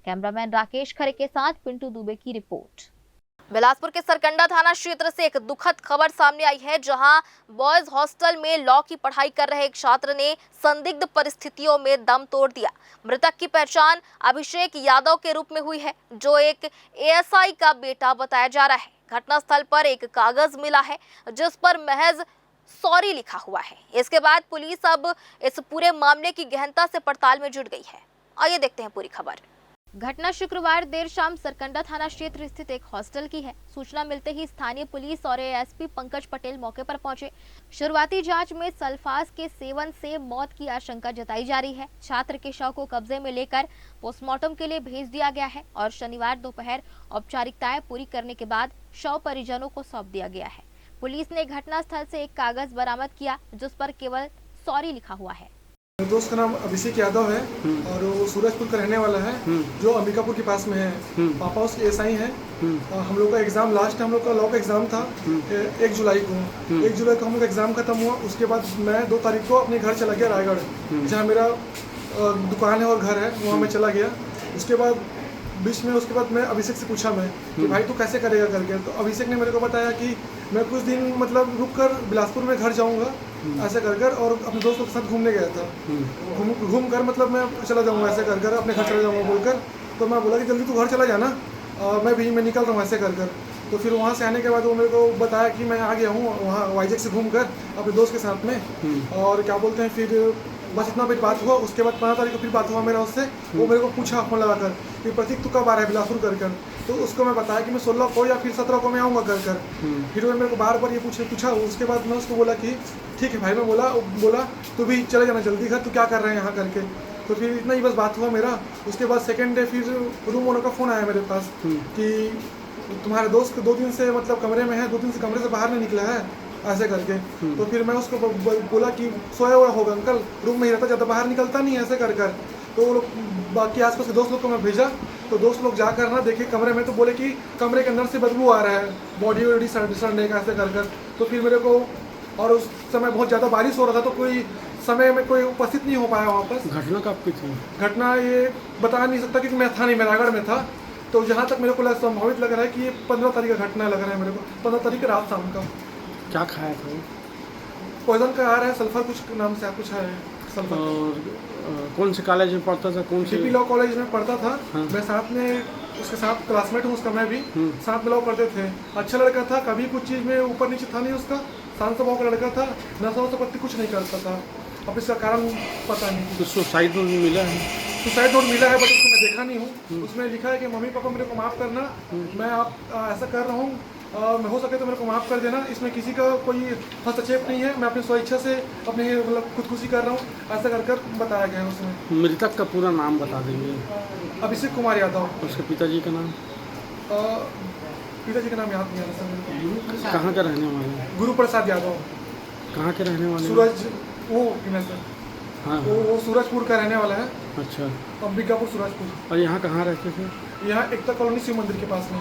कैमरामैन राकेश खरे के साथ पिंटू दुबे की रिपोर्ट। बिलासपुर के सरकंडा थाना क्षेत्र से एक दुखद खबर सामने आई है, जहां बॉयज हॉस्टल में लॉ की पढ़ाई कर रहे एक छात्र ने संदिग्ध परिस्थितियों में दम तोड़ दिया। मृतक की पहचान अभिषेक यादव के रूप में हुई है, जो एक ASI का बेटा बताया जा रहा है। घटनास्थल पर एक कागज मिला है जिस पर महज सॉरी लिखा हुआ है। इसके बाद पुलिस अब इस पूरे मामले की गहनता से पड़ताल में जुट गई है। आइए देखते हैं पूरी खबर। घटना शुक्रवार देर शाम सरकंडा थाना क्षेत्र स्थित एक हॉस्टल की है। सूचना मिलते ही स्थानीय पुलिस और ASP पंकज पटेल मौके पर पहुंचे। शुरुआती जांच में सल्फास के सेवन से मौत की आशंका जताई जा रही है। छात्र के शव को कब्जे में लेकर पोस्टमार्टम के लिए भेज दिया गया है और शनिवार दोपहर औपचारिकताएं पूरी करने के बाद शव परिजनों को सौंप दिया गया है। पुलिस ने घटनास्थल से एक कागज बरामद किया जिस पर केवल सॉरी लिखा हुआ है। मेरे दोस्त का नाम अभिषेक यादव है और वो सूरजपुर का रहने वाला है, जो अंबिकापुर के पास में है। पापा उसके ASI हैं। हम लोग का एग्जाम लास्ट, हम लोग का लॉ का एग्जाम था 1 जुलाई को। 1 जुलाई को हम लोग एग्जाम खत्म हुआ। उसके बाद मैं 2 तारीख को अपने घर चला गया रायगढ़, जहाँ मेरा दुकान है और घर है, वहाँ मैं चला गया। उसके बाद बीच में उसके बाद मैं अभिषेक से पूछा मैं कि भाई तू कैसे करेगा करके, तो अभिषेक ने मेरे को बताया कि मैं कुछ दिन मतलब रुक कर बिलासपुर में घर जाऊंगा ऐसे कर और अपने दोस्तों के साथ घूमने गया था। घूम कर मतलब मैं चला जाऊंगा ऐसे कर अपने घर चला जाऊंगा बोलकर। तो मैं बोला कि जल्दी तू घर चला जाना, मैं निकल रहा हूँ ऐसे कर। तो फिर वहाँ से आने के बाद वो मेरे को बताया कि मैं आ गया हूँ वहाँ वाइजैक से घूम कर अपने दोस्त के साथ में। और क्या बोलते हैं, फिर बस इतना फिर बात हुआ। उसके बाद 15 तारीख को फिर बात हुआ मेरा उससे। वो मेरे को पूछा फोन लगा कर कि प्रतीक तू कब आ रहा है बिलासपुर कर। तो उसको मैं बताया कि मैं 16 को या फिर 17 को मैं आऊँगा कर। फिर वो मेरे को बार बार ये पूछा। उसके बाद मैं उसको बोला कि ठीक है भाई। मैं बोला तू भी चले जाना जल्दी घर, तू क्या कर रहे हैं यहाँ करके। तो फिर इतना ही बस बात हुआ मेरा। उसके बाद सेकेंड डे फिर रूम ओनर का फ़ोन आया मेरे पास कि तुम्हारे दोस्त 2 दिन से मतलब कमरे में है, 2 दिन से कमरे से बाहर नहीं निकला है ऐसे करके। तो फिर मैं उसको बोला कि सोया हुआ होगा अंकल, रूम में ही रहता, ज़्यादा बाहर निकलता नहीं है ऐसे कर। तो वो लोग बाकी आसपास के दोस्त लोग को मैं भेजा। तो दोस्त लोग जाकर ना देखे कमरे में, तो बोले कि कमरे के अंदर से बदबू आ रहा है, बॉडी वॉडी सड़ने का ऐसे कर। तो फिर मेरे को, और उस समय बहुत ज़्यादा बारिश हो रहा था, तो कोई समय में कोई उपस्थित नहीं हो पाया वहाँ पर। घटना कब की थी? घटना ये बता नहीं सकता क्योंकि मैं था नहीं, मैं रायगढ़ में था। तो जहाँ तक मेरे को संभावित लग रहा है कि ये 15 तारीख का घटना लग रहा है मेरे को, 15 तारीख रात शाम का। क्या खाया था? पॉइजन का आ रहा है, सल्फर कुछ नाम से कुछ है सल्फर। और कौन से कॉलेज में पढ़ता था? कौन से? CP लॉ कॉलेज में पढ़ता था। हाँ। मैं साथ में उसके साथ क्लासमेट हूँ उसका, मैं भी साथ में लॉ करते थे। अच्छा लड़का था, कभी कुछ चीज़ में ऊपर नीचे था नहीं उसका, शांत स्वभाव का लड़का था, नशा वशा पत्ती कुछ नहीं करता था। अब इसका कारण पता नहीं। तो सुसाइड नोट मिला है? सुसाइड नोट मिला है, बट उसको मैं देखा नहीं हूँ। उसमें लिखा है कि मम्मी पापा मेरे को माफ़ करना, मैं आप ऐसा कर रहा हूँ, मैं हो सके तो मेरे को माफ़ कर देना। इसमें किसी का कोई हस्तक्षेप नहीं है, मैं अपनी स्वेच्छा से अपनी मतलब खुदकुशी कर रहा हूँ ऐसा कर बताया गया है उसमें। मृतक का पूरा नाम बता देंगे? अभिषेक कुमार यादव। उसके पिताजी का नाम? पिताजी का नाम याद नहीं आ रहा। कहाँ का रहने वाले? गुरु प्रसाद यादव। कहाँ के रहने वाले? सूरज वो हाँ। वो सूरजपुर का रहने वाला है। अच्छा। अंबिकापुर सूरजपुर। और यहाँ कहाँ रहते थे? यहाँ एकता कॉलोनी शिव मंदिर के पास में।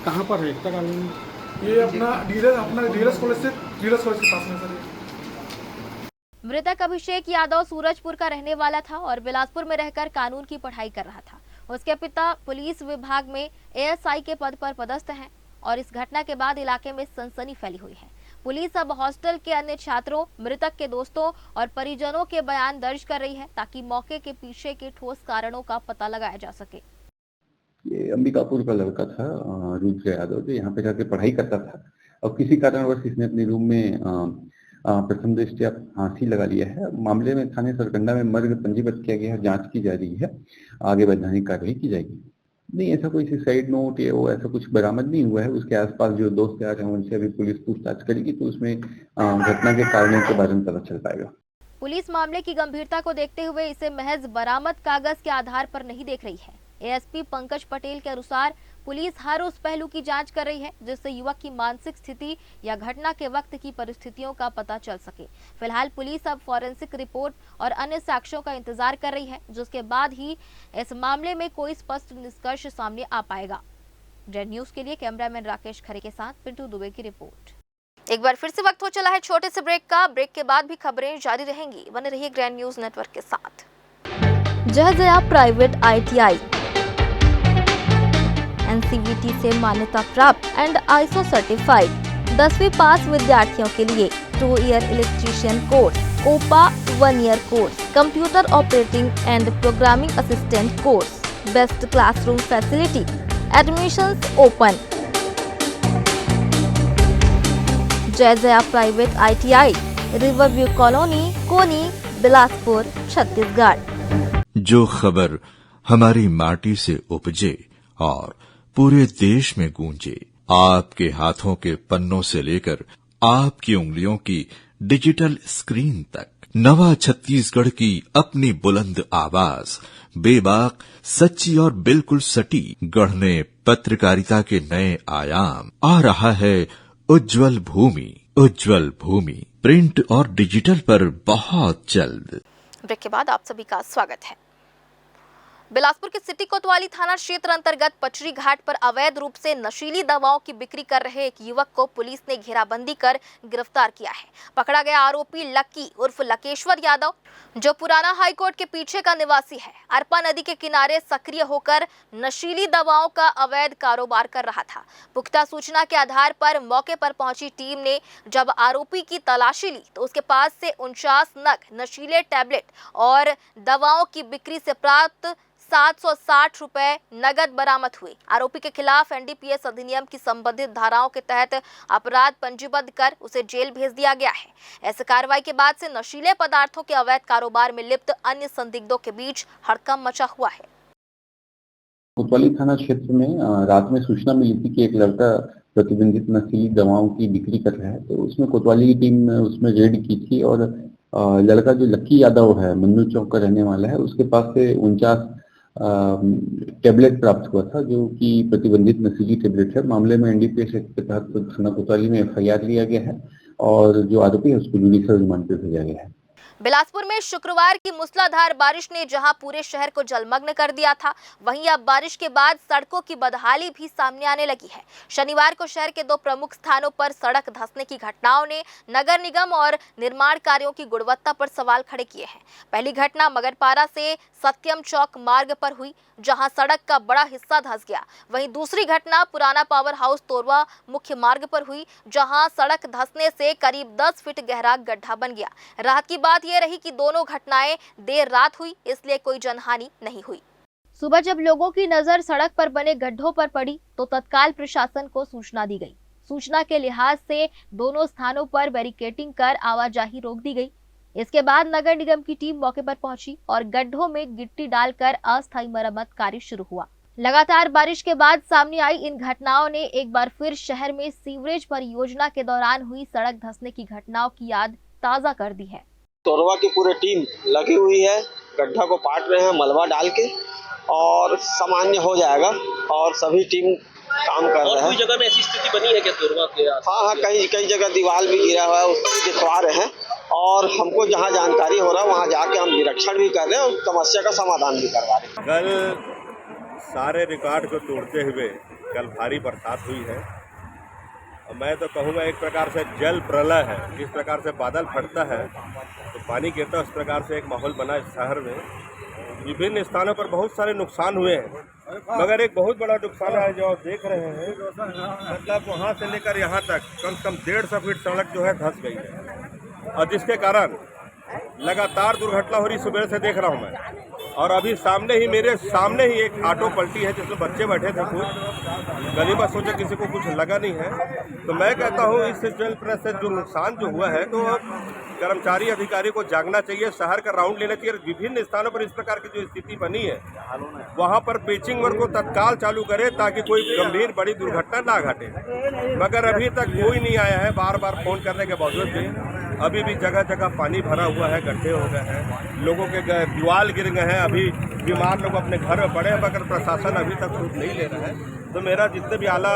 कहाँ पर है एकता कॉलोनी? ये अपना डीलर्स कॉलेज के पास में सर। मृतक अभिषेक यादव सूरजपुर का रहने वाला था और बिलासपुर में रहकर कानून की पढ़ाई कर रहा था। उसके पिता पुलिस विभाग में एएसआई के पद पर पदस्थ हैं और इस घटना के बाद इलाके में सनसनी फैली हुई है। पुलिस अब हॉस्टल के अन्य छात्रों, मृतक के दोस्तों और परिजनों के बयान दर्ज कर रही है ताकि मौके के पीछे के ठोस कारणों का पता लगाया जा सके। ये अंबिकापुर का लड़का था रुद्र यादव, जो यहाँ पे जाके पढ़ाई करता था और किसी कारणवश इसने अपने रूम में प्रथम दृष्टया फांसी लगा लिया है। मामले में थाने सरकंडा में मर्ग पंजीबद्ध किया गया है, जांच की जा रही है, आगे वैधानिक कार्रवाई की जाएगी। नहीं, ऐसा कोई सुसाइड नोट या वो ऐसा कुछ बरामद नहीं हुआ है। उसके आसपास जो दोस्त यार हैं उनसे अभी पुलिस पूछताछ करेगी तो उसमें घटना के कारणों के बारे में पता चल पाएगा। पुलिस मामले की गंभीरता को देखते हुए इसे महज बरामद कागज के आधार पर नहीं देख रही है। एएसपी पंकज पटेल के अनुसार पुलिस हर उस पहलू की जांच कर रही है जिससे युवक की मानसिक स्थिति या घटना के वक्त की परिस्थितियों का पता चल सके। फिलहाल पुलिस अब फॉरेंसिक रिपोर्ट और अन्य साक्ष्यों का इंतजार कर रही है, जिसके बाद ही इस मामले में कोई स्पष्ट निष्कर्ष सामने आ पाएगा। जेड न्यूज के लिए कैमरामैन राकेश खरे के साथ पिंटू दुबे की रिपोर्ट। एक बार फिर से वक्त हो चला है छोटे से ब्रेक का। ब्रेक के बाद भी खबरें जारी रहेंगी। बने रहिए ग्रैंड न्यूज नेटवर्क के साथ। जय प्राइवेट ITI NCVT से मान्यता प्राप्त एंड ISO सर्टिफाइड 10वीं पास विद्यार्थियों के लिए 2 year electrician course, OPA 1 year course, computer operating and programming assistant course, best classroom facility, admissions open. Jai private ITI, Riverview colony, Koni, Bilaspur, Chhattisgarh. जो खबर हमारी माटी से उपजे और पूरे देश में गूंजे, आपके हाथों के पन्नों से लेकर आपकी उंगलियों की डिजिटल स्क्रीन तक, नवा छत्तीसगढ़ की अपनी बुलंद आवाज, बेबाक, सच्ची और बिल्कुल सटी, गढ़ने पत्रकारिता के नए आयाम। आ रहा है उज्जवल भूमि, उज्जवल भूमि प्रिंट और डिजिटल पर बहुत जल्द। ब्रेक के बाद आप सभी का स्वागत है। बिलासपुर के सिटी कोतवाली थाना क्षेत्र अंतर्गत पचरी घाट पर अवैध रूप से नशीली दवाओं की बिक्री कर रहे एक युवक को पुलिस ने घेराबंदी कर गिरफ्तार किया है। पकड़ा गया आरोपी लक्की उर्फ लकेश्वर यादव, जो पुराना हाईकोर्ट के पीछे का निवासी है, अरपा नदी के किनारे सक्रिय होकर नशीली दवाओं का अवैध कारोबार कर रहा था। पुख्ता सूचना के आधार पर मौके पर पहुंची टीम ने जब आरोपी की तलाशी ली तो उसके पास से 49 नग नशीले टैबलेट और दवाओं की बिक्री से प्राप्त 760 रुपए नगद बरामद हुए। आरोपी के खिलाफ NDPS अधिनियम की संबंधित धाराओं के तहत अपराध पंजीबद्ध कर उसे जेल भेज दिया गया है। ऐसे कार्रवाई के बाद से नशीले पदार्थों के अवैध कारोबार में लिप्त अन्य संदिग्धों के बीच हड़कंप मचा हुआ है। कोतवाली थाना क्षेत्र में रात में सूचना मिली थी कि एक लड़का प्रतिबंधित नशीली दवाओं की बिक्री कर रहा है, तो उसमें कोतवाली की टीम ने उसमें रेड की थी और लड़का जो लक्की यादव है, मन्नू चौक का रहने वाला है, उसके पास से 49 टैबलेट प्राप्त हुआ था जो कि प्रतिबंधित नशीली टैबलेट है। मामले में NDPS एक्ट के तहत थाना कोतवाली में FIR लिया गया है और जो आरोपी है उसको जुडिशियल रिमांड पे भेजा गया है। बिलासपुर में शुक्रवार की मूसलाधार बारिश ने जहां पूरे शहर को जलमग्न कर दिया था, वहीं अब बारिश के बाद सड़कों की बदहाली भी सामने आने लगी है। शनिवार को शहर के 2 प्रमुख स्थानों पर सड़क धंसने की घटनाओं ने नगर निगम और निर्माण कार्यों की गुणवत्ता पर सवाल खड़े किए हैं। पहली घटना मगरपारा से सत्यम चौक मार्ग पर हुई, जहां सड़क का बड़ा हिस्सा धंस गया। वहीं दूसरी घटना पुराना पावर हाउस तोरवा मुख्य मार्ग पर हुई, जहां सड़क धंसने से करीब 10 फीट गहरा गड्ढा बन गया। राहत की बात यह रही कि दोनों घटनाएं देर रात हुई, इसलिए कोई जनहानि नहीं हुई। सुबह जब लोगों की नजर सड़क पर बने गड्ढों पर पड़ी तो तत्काल प्रशासन को सूचना दी गई। सूचना के लिहाज से दोनों स्थानों पर बैरिकेडिंग कर आवाजाही रोक दी गई। इसके बाद नगर निगम की टीम मौके पर पहुंची और गड्ढों में गिट्टी डालकर अस्थायी मरम्मत कार्य शुरू हुआ। लगातार बारिश के बाद सामने आई इन घटनाओं ने एक बार फिर शहर में सीवरेज परियोजना के दौरान हुई सड़क धंसने की घटनाओं की याद ताजा कर दी है। तोरवा की पूरी टीम लगी हुई है, गड्ढा को पाट रहे हैं मलबा डाल के और सामान्य हो जाएगा और सभी टीम काम कर रहे हैं। कोई जगह में ऐसी स्थिति बनी है क्या तोरवा के? हाँ, कई जगह दीवार भी गिरा हुआ है, उसको भी दिखवा रहे हैं और हमको जहाँ जानकारी हो रहा है वहाँ जाके हम निरीक्षण भी कर रहे हैं और समस्या का समाधान भी करवा रहे हैं। कल सारे रिकॉर्ड को तोड़ते हुए कल भारी बरसात हुई है और मैं तो कहूँगा एक प्रकार से जल प्रलय है। जिस प्रकार से बादल फटता है तो पानी गिरता है, उस प्रकार से एक माहौल बना इस शहर में। विभिन्न स्थानों पर बहुत सारे नुकसान हुए हैं, मगर एक बहुत बड़ा नुकसान है जो आप देख रहे हैं, मतलब वहाँ से लेकर यहाँ तक कम से कम 150 फीट सड़क जो है धंस गई है और जिसके कारण लगातार दुर्घटना हो रही। सुबह से देख रहा हूँ मैं, और अभी मेरे सामने ही एक ऑटो पलटी है जिसमें बच्चे बैठे थे। खुद गली में सोचा किसी को कुछ लगा नहीं है। तो मैं कहता हूँ इस जल प्रलय से जो नुकसान जो हुआ है, तो कर्मचारी अधिकारी को जागना चाहिए, शहर का राउंड लेना चाहिए। विभिन्न स्थानों पर इस प्रकार की जो स्थिति बनी है वहाँ पर पिचिंग वर्क को तत्काल चालू करे ताकि कोई गंभीर बड़ी दुर्घटना ना घटे, मगर अभी तक कोई नहीं आया है। बार बार फोन करने के बावजूद भी अभी भी जगह जगह पानी भरा हुआ है, गड्ढे हो गए हैं, लोगों के दीवार गिर गए हैं। अभी बीमार लोग अपने घर में पड़े हैं, मगर प्रशासन अभी तक खुद नहीं ले रहा है। तो मेरा जितने भी आला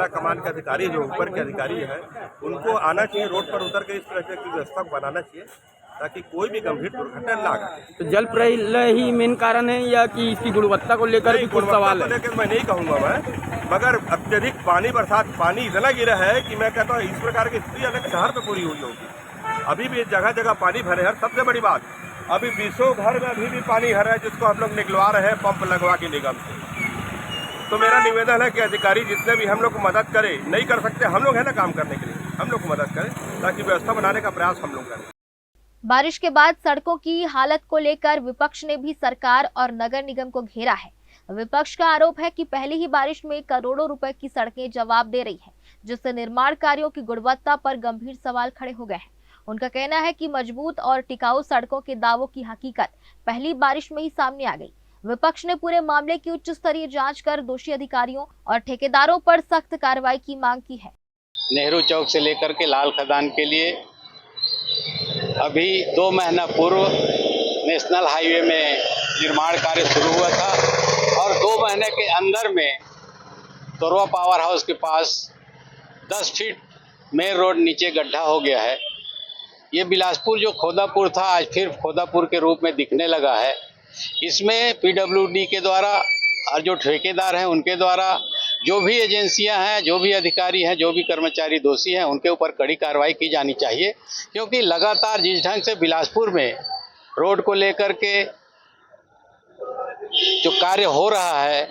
कमान के अधिकारी जो ऊपर के अधिकारी है, उनको आना चाहिए, रोड पर उतर के इस तरह की व्यवस्था को बनाना चाहिए ताकि कोई भी गंभीर दुर्घटना ना घटे। तो जल प्रलय ही मेन कारण है या कि इसकी गुणवत्ता को लेकर भी कुछ सवाल है? लेकिन मैं नहीं कहूँगा मैं, मगर अत्यधिक पानी इतना गिरा है कि मैं कहता हूँ इस प्रकार की स्थिति अलग शहर में पूरी हुई होगी। अभी भी जगह जगह पानी भरे हैं। सबसे बड़ी बात, अभी 20 घर में अभी भी पानी भरा है जिसको हम लोग निकलवा रहे हैं पंप लगवा के निगम से। तो मेरा निवेदन है कि अधिकारी जितने भी हम लोग को मदद करें, नहीं कर सकते हम लोग है ना काम करने के लिए, हम लोग को मदद करें ताकि व्यवस्था बनाने का प्रयास हम लोग करें। बारिश के बाद सड़कों की हालत को लेकर विपक्ष ने भी सरकार और नगर निगम को घेरा है। विपक्ष का आरोप है कि पहली ही बारिश में करोड़ों रुपए की सड़कें जवाब दे रही हैं, जिससे निर्माण कार्यों की गुणवत्ता पर गंभीर सवाल खड़े हो गए हैं। उनका कहना है कि मजबूत और टिकाऊ सड़कों के दावों की हकीकत पहली बारिश में ही सामने आ गई। विपक्ष ने पूरे मामले की उच्च स्तरीय जांच कर दोषी अधिकारियों और ठेकेदारों पर सख्त कार्रवाई की मांग की है। नेहरू चौक से लेकर के लाल खदान के लिए अभी 2 महीना पूर्व नेशनल हाईवे में निर्माण कार्य शुरू हुआ था और 2 महीने के अंदर में तोरवा पावर हाउस के पास 10 फीट मेन रोड नीचे गड्ढा हो गया है। ये बिलासपुर जो खोदापुर था आज फिर खोदापुर के रूप में दिखने लगा है। इसमें पीडब्ल्यूडी के द्वारा और जो ठेकेदार हैं उनके द्वारा, जो भी एजेंसियां हैं, जो भी अधिकारी हैं, जो भी कर्मचारी दोषी हैं, उनके ऊपर कड़ी कार्रवाई की जानी चाहिए। क्योंकि लगातार जिस ढंग से बिलासपुर में रोड को लेकर के जो कार्य हो रहा है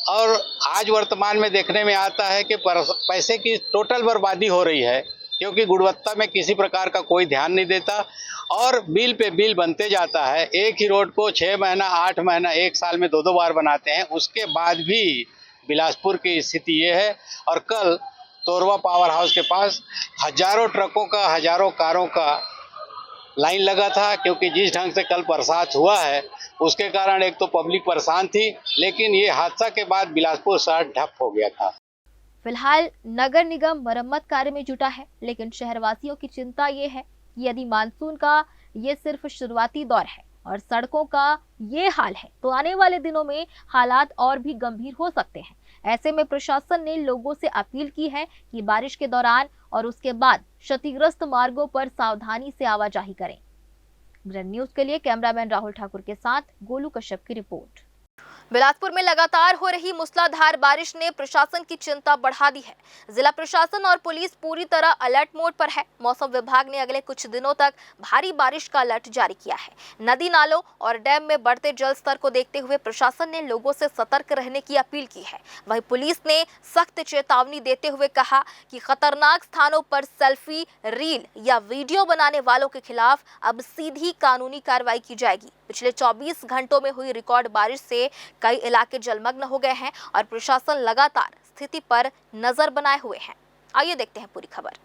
और आज वर्तमान में देखने में आता है कि पैसे की टोटल बर्बादी हो रही है, क्योंकि गुणवत्ता में किसी प्रकार का कोई ध्यान नहीं देता और बिल पे बिल बनते जाता है। एक ही रोड को 6 महीना, 8 महीना, 1 साल में 2-2 बार बनाते हैं। उसके बाद भी बिलासपुर की स्थिति ये है। और कल तोरवा पावर हाउस के पास हजारों ट्रकों का, हजारों कारों का लाइन लगा था, क्योंकि जिस ढंग से कल बरसात हुआ है उसके कारण एक तो पब्लिक परेशान थी, लेकिन ये हादसा के बाद बिलासपुर शहर ठप हो गया था। फिलहाल नगर निगम मरम्मत कार्य में जुटा है, लेकिन शहरवासियों की चिंता ये है कि यदि मानसून का ये सिर्फ शुरुआती दौर है और सड़कों का ये हाल है, तो आने वाले दिनों में हालात और भी गंभीर हो सकते हैं। ऐसे में प्रशासन ने लोगों से अपील की है कि बारिश के दौरान और उसके बाद क्षतिग्रस्त मार्गों पर सावधानी से आवाजाही करें। ग्रैंड न्यूज के लिए कैमरामैन राहुल ठाकुर के साथ गोलू कश्यप की रिपोर्ट। बिलासपुर में लगातार हो रही मूसलाधार बारिश ने प्रशासन की चिंता बढ़ा दी है। जिला प्रशासन और पुलिस पूरी तरह अलर्ट मोड पर है। मौसम विभाग ने अगले कुछ दिनों तक भारी बारिश का अलर्ट जारी किया है। नदी नालों और डैम में बढ़ते जल स्तर को देखते हुए प्रशासन ने लोगों से सतर्क रहने की अपील की है। वहीं पुलिस ने सख्त चेतावनी देते हुए कहा कि खतरनाक स्थानों पर सेल्फी, रील या वीडियो बनाने वालों के खिलाफ अब सीधी कानूनी कार्रवाई की जाएगी। पिछले 24 घंटों में हुई रिकॉर्ड बारिश से कई इलाके जलमग्न हो गए हैं और प्रशासन लगातार स्थिति पर नजर बनाए हुए हैं। आइए देखते हैं पूरी खबर।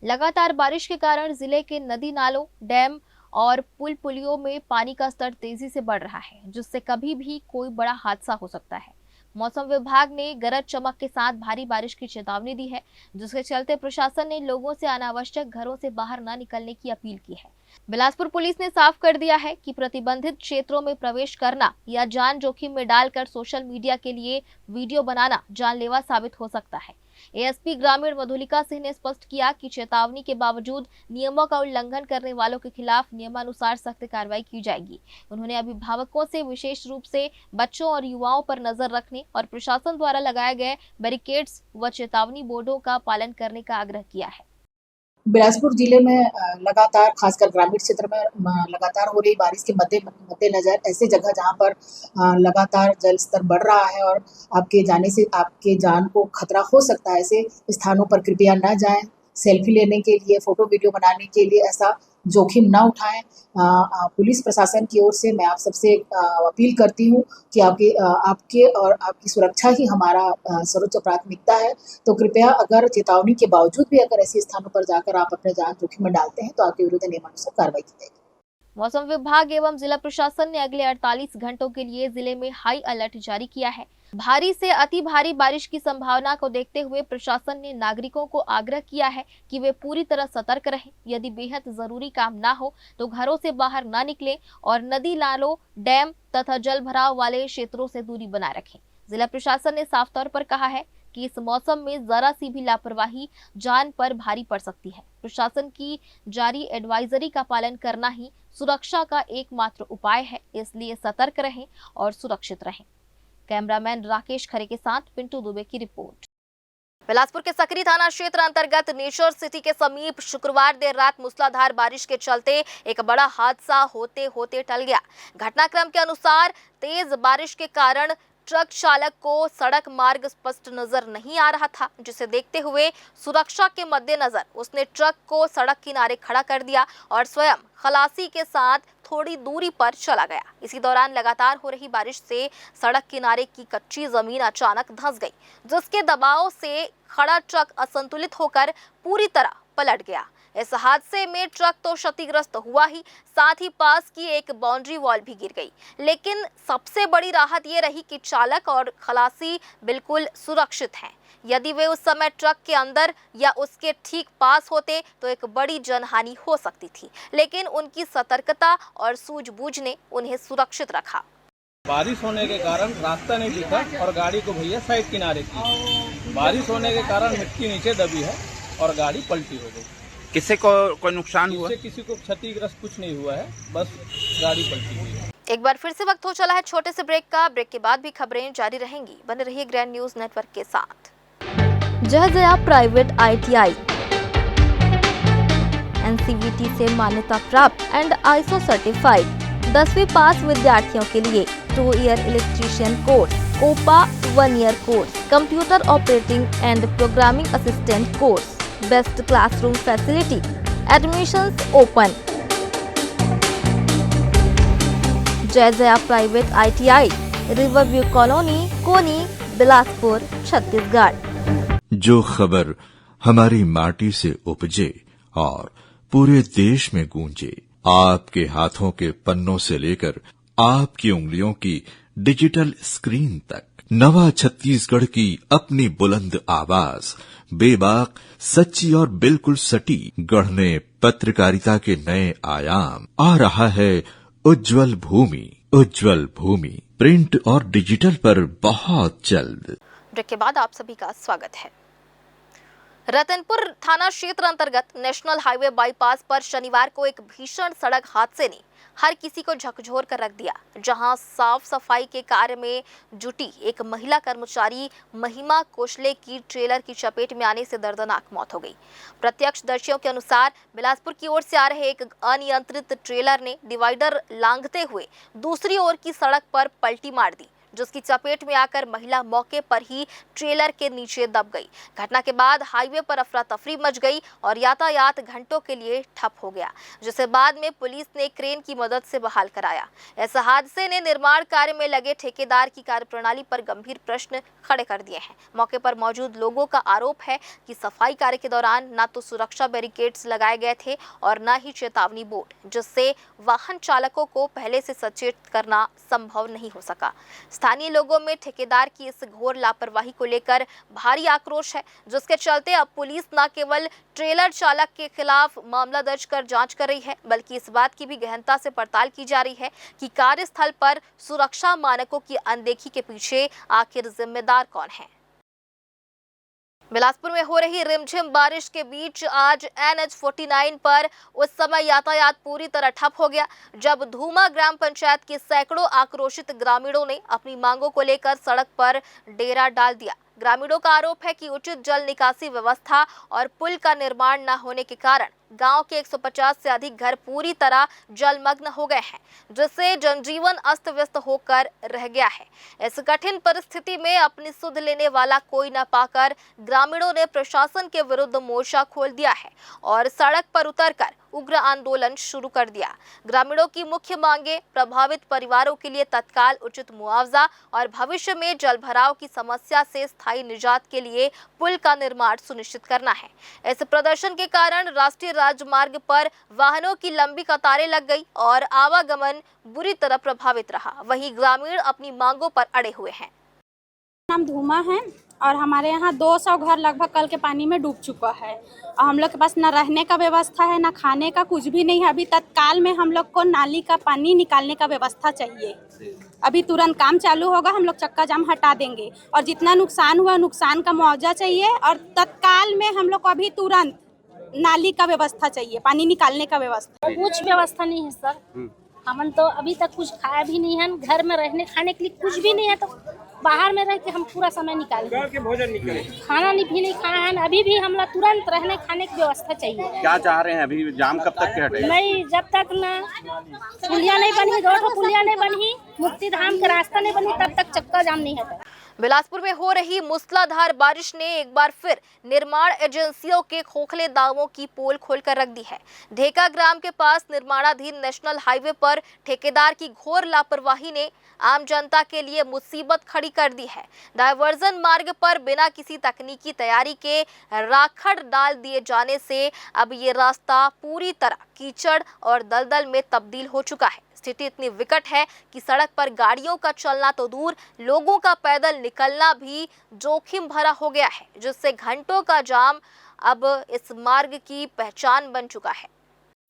लगातार बारिश के कारण जिले के नदी नालों, डैम और पुल पुलियों में पानी का स्तर तेजी से बढ़ रहा है, जिससे कभी भी कोई बड़ा हादसा हो सकता है। मौसम विभाग ने गरज चमक के साथ भारी बारिश की चेतावनी दी है, जिसके चलते प्रशासन ने लोगों से अनावश्यक घरों से बाहर न निकलने की अपील की है। बिलासपुर पुलिस ने साफ कर दिया है कि प्रतिबंधित क्षेत्रों में प्रवेश करना या जान जोखिम में डालकर सोशल मीडिया के लिए वीडियो बनाना जानलेवा साबित हो सकता है। एएसपी ग्रामीण मधुलिका सिंह ने स्पष्ट किया कि चेतावनी के बावजूद नियमों का उल्लंघन करने वालों के खिलाफ नियमानुसार सख्त कार्रवाई की जाएगी। उन्होंने अभिभावकों से विशेष रूप से बच्चों और युवाओं पर नजर रखने और प्रशासन द्वारा लगाए गए बैरिकेड्स व चेतावनी बोर्डों का पालन करने का आग्रह किया है। बिलासपुर जिले में लगातार खासकर ग्रामीण क्षेत्र में लगातार हो रही बारिश के मद्देनजर ऐसे जगह जहां पर लगातार जल स्तर बढ़ रहा है और आपके जाने से आपके जान को खतरा हो सकता है, ऐसे स्थानों पर कृपया न जाएं। सेल्फी लेने के लिए, फोटो वीडियो बनाने के लिए ऐसा जोखिम ना उठाएं। पुलिस प्रशासन की ओर से मैं आप सबसे अपील करती हूं कि आपके और आपकी सुरक्षा ही हमारा सर्वोच्च प्राथमिकता है। तो कृपया अगर चेतावनी के बावजूद भी अगर ऐसे स्थानों पर जाकर आप अपने जान जोखिम में डालते हैं तो आपके विरुद्ध नियमानुसार कार्रवाई की जाएगी। मौसम विभाग एवं जिला प्रशासन ने अगले 48 घंटों के लिए जिले में हाई अलर्ट जारी किया है। भारी से अति भारी बारिश की संभावना को देखते हुए प्रशासन ने नागरिकों को आग्रह किया है कि वे पूरी तरह सतर्क रहें। यदि बेहद जरूरी काम ना हो तो घरों से बाहर ना निकलें और नदी, नालों, डैम तथा जल भराव वाले क्षेत्रों से दूरी बनाए रखें। जिला प्रशासन ने साफ तौर पर कहा है कि इस मौसम में जरा सी भी लापरवाही जान पर भारी पड़ सकती है। प्रशासन की जारी एडवाइजरी का पालन करना ही सुरक्षा का एकमात्र उपाय है, इसलिए सतर्क रहें और सुरक्षित रहें। कैमरामैन राकेश खरे के साथ पिंटू दुबे की रिपोर्ट। बिलासपुर के सकरी थाना क्षेत्र अंतर्गत नेचर सिटी के समीप शुक्रवार देर रात मूसलाधार बारिश के चलते एक बड़ा हादसा होते होते टल गया। घटनाक्रम के अनुसार तेज बारिश के कारण ट्रक चालक को सड़क मार्ग स्पष्ट नजर नहीं आ रहा था, जिसे देखते हुए सुरक्षा के मद्देनजर उसने ट्रक को सड़क किनारे खड़ा कर दिया और स्वयं खलासी के साथ थोड़ी दूरी पर चला गया। इसी दौरान लगातार हो रही बारिश से सड़क किनारे की कच्ची जमीन अचानक धंस गई, जिसके दबाव से खड़ा ट्रक असंतुलित होकर पूरी तरह पलट गया। इस हादसे में ट्रक तो क्षतिग्रस्त हुआ ही, साथ ही पास की एक बाउंड्री वॉल भी गिर गई। लेकिन सबसे बड़ी राहत ये रही कि चालक और खलासी बिल्कुल सुरक्षित हैं। यदि वे उस समय ट्रक के अंदर या उसके ठीक पास होते तो एक बड़ी जनहानि हो सकती थी, लेकिन उनकी सतर्कता और सूझबूझ ने उन्हें सुरक्षित रखा। बारिश होने के कारण रास्ता नहीं दिखा और गाड़ी को भैया साइड किनारे की। बारिश होने के कारण मिट्टी नीचे दबी है और गाड़ी पलटी हो गई। किसी को कोई नुकसान हुआ? किसी को क्षतिग्रस्त कुछ नहीं हुआ है, बस गाड़ी पलटी हुई है। एक बार फिर से वक्त हो चला है छोटे से ब्रेक का। ब्रेक के बाद भी खबरें जारी रहेंगी। बने रहिए ग्रैंड न्यूज नेटवर्क के साथ। जय प्राइवेट ITI NCVT से मान्यता प्राप्त एंड ISO सर्टिफाइड 10वीं पास विद्यार्थियों के लिए 2 year electrician course, COPA 1 year course, computer operating and programming assistant course, best classroom facility, admissions open. Jai private ITI, Riverview colony, Koni, Bilaspur, Chhattisgarh. जो खबर हमारी माटी से उपजे और पूरे देश में गूंजे, आपके हाथों के पन्नों से लेकर आपकी उंगलियों की डिजिटल स्क्रीन तक, नवा छत्तीसगढ़ की अपनी बुलंद आवाज, बेबाक, सच्ची और बिल्कुल सटी, गढ़ने पत्रकारिता के नए आयाम। आ रहा है उज्जवल भूमि, उज्जवल भूमि प्रिंट और डिजिटल पर बहुत जल्द। ब्रेक के बाद आप सभी का स्वागत है। रतनपुर थाना क्षेत्र अंतर्गत नेशनल हाईवे बाईपास पर शनिवार को एक भीषण सड़क हादसे ने हर किसी को झकझोर कर रख दिया, जहां साफ सफाई के कार्य में जुटी एक महिला कर्मचारी महिमा कोशले की ट्रेलर की चपेट में आने से दर्दनाक मौत हो गई। प्रत्यक्षदर्शियों के अनुसार बिलासपुर की ओर से आ रहे एक अनियंत्रित ट्रेलर ने डिवाइडर लांघते हुए दूसरी ओर की सड़क पर पलटी मार दी, जिसकी चपेट में आकर महिला मौके पर ही ट्रेलर के नीचे दब गई। घटना के बाद हाईवे पर अफरा तफरी मच गई और यातायात घंटों के लिए ठप हो गया, जिसे बाद में पुलिस ने क्रेन की मदद से बहाल कराया। इस हादसे ने निर्माण कार्य में लगे ठेकेदार की कार्यप्रणाली पर गंभीर प्रश्न खड़े कर दिए हैं। मौके पर मौजूद लोगों का आरोप है कि सफाई कार्य के दौरान न तो सुरक्षा बैरिकेड्स लगाए गए थे और न ही चेतावनी बोर्ड, जिससे वाहन चालकों को पहले से सचेत करना संभव नहीं हो सका। स्थानीय लोगों में ठेकेदार की इस घोर लापरवाही को लेकर भारी आक्रोश है, जिसके चलते अब पुलिस न केवल ट्रेलर चालक के खिलाफ मामला दर्ज कर जांच कर रही है, बल्कि इस बात की भी गहनता से पड़ताल की जा रही है कि कार्यस्थल पर सुरक्षा मानकों की अनदेखी के पीछे आखिर जिम्मेदार कौन है। बिलासपुर में हो रही रिमझिम बारिश के बीच आज NH49 पर उस समय यातायात पूरी तरह ठप हो गया जब धूमा ग्राम पंचायत के सैकड़ों आक्रोशित ग्रामीणों ने अपनी मांगों को लेकर सड़क पर डेरा डाल दिया। ग्रामीणों का आरोप है कि उचित जल निकासी व्यवस्था और पुल का निर्माण न होने के कारण गांव के 150 से अधिक घर पूरी तरह जलमग्न हो गए हैं, जिससे जनजीवन अस्त व्यस्त होकर रह गया है। इस कठिन परिस्थिति में अपनी सुध लेने वाला कोई न पाकर ग्रामीणों ने प्रशासन के विरुद्ध मोर्चा खोल दिया है और सड़क पर उतरकर उग्र आंदोलन शुरू कर दिया। ग्रामीणों की मुख्य मांगे प्रभावित परिवारों के लिए तत्काल उचित मुआवजा और भविष्य में जलभराव की समस्या से स्थायी निजात के लिए पुल का निर्माण सुनिश्चित करना है। इस प्रदर्शन के कारण राष्ट्रीय राजमार्ग पर वाहनों की लंबी कतारें लग गई और आवागमन बुरी तरह प्रभावित रहा। वहीं ग्रामीण अपनी मांगों पर अड़े हुए हैं। नाम धूमा है और हमारे यहाँ 200 घर लगभग कल के पानी में डूब चुका है और हम लोग के पास न रहने का व्यवस्था है, न खाने का, कुछ भी नहीं है। अभी तत्काल में हम लोग को नाली का पानी निकालने का व्यवस्था चाहिए। अभी तुरंत काम चालू होगा, हम लोग चक्का जाम हटा देंगे और जितना नुकसान हुआ नुकसान का मुआवजा चाहिए और तत्काल में हम लोग को अभी तुरंत नाली का व्यवस्था चाहिए, पानी निकालने का व्यवस्था। कुछ व्यवस्था नहीं है सर, हमन तो अभी तक कुछ खाया भी नहीं है, घर में रहने खाने के लिए कुछ भी नहीं है, तो बाहर में रह के हम पूरा समय निकालेंगे। भोजन निकालें, खाना भी नहीं खाया है, अभी भी हम लोग तुरंत रहने खाने की व्यवस्था चाहिए। क्या चाह रहे हैं अभी? जाम कब तक के हटेगा? नहीं, जब तक ना पुलिया नहीं बनी, 2 पुलिया नहीं बनी, मुक्ति धाम का रास्ता नहीं बनी, तब तक चक्का जाम नहीं हटेगा। बिलासपुर में हो रही मूसलाधार बारिश ने एक बार फिर निर्माण एजेंसियों के खोखले दावों की पोल खोलकर रख दी है। ढेका ग्राम के पास निर्माणाधीन नेशनल हाईवे पर ठेकेदार की घोर लापरवाही ने आम जनता के लिए मुसीबत खड़ी कर दी है। डायवर्जन मार्ग पर बिना किसी तकनीकी तैयारी के राखड़ डाल दिए जाने से अब ये रास्ता पूरी तरह कीचड़ और दलदल में तब्दील हो चुका है। स्थिति इतनी विकट है कि सड़क पर गाड़ियों का चलना तो दूर, लोगों का पैदल निकलना भी जोखिम भरा हो गया है, जिससे घंटों का जाम अब इस मार्ग की पहचान बन चुका है।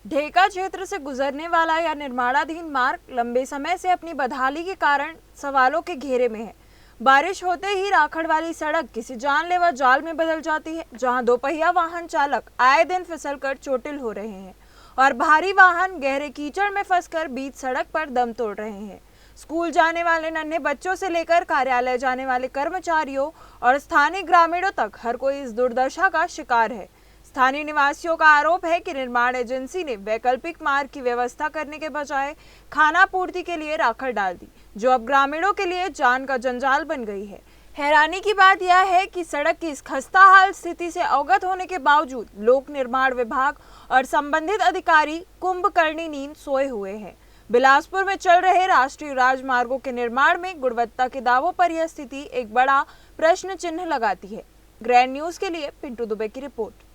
ढेका क्षेत्र से गुजरने वाला यह निर्माणाधीन मार्ग लंबे समय से अपनी बदहाली के कारण सवालों के घेरे में है। बारिश होते ही राखड़ वाली सड़क किसी जानलेवा जाल में बदल जाती है, जहां दोपहिया वाहन चालक आए दिन फिसलकर चोटिल हो रहे हैं और भारी वाहन गहरे कीचड़ में फंसकर बीच सड़क पर दम तोड़ रहे हैं। स्कूल जाने वाले नन्हे बच्चों से लेकर कार्यालय जाने वाले कर्मचारियों और स्थानीय ग्रामीणों तक हर कोई इस दुर्दशा का शिकार है। स्थानीय निवासियों का आरोप है कि निर्माण एजेंसी ने वैकल्पिक मार्ग की व्यवस्था करने के बजाय खाना पूर्ति के लिए राखड़ डाल दी, जो अब ग्रामीणों के लिए जान का जंजाल बन गई है। हैरानी की बात यह है कि सड़क की इस खस्ताहाल स्थिति से अवगत होने के बावजूद लोक निर्माण विभाग और संबंधित अधिकारी कुंभकर्णी नींद सोए हुए हैं। बिलासपुर में चल रहे राष्ट्रीय राजमार्गों के निर्माण में गुणवत्ता के दावों पर यह स्थिति एक बड़ा प्रश्न चिन्ह लगाती है। ग्रैंड न्यूज के लिए पिंटू दुबे की रिपोर्ट।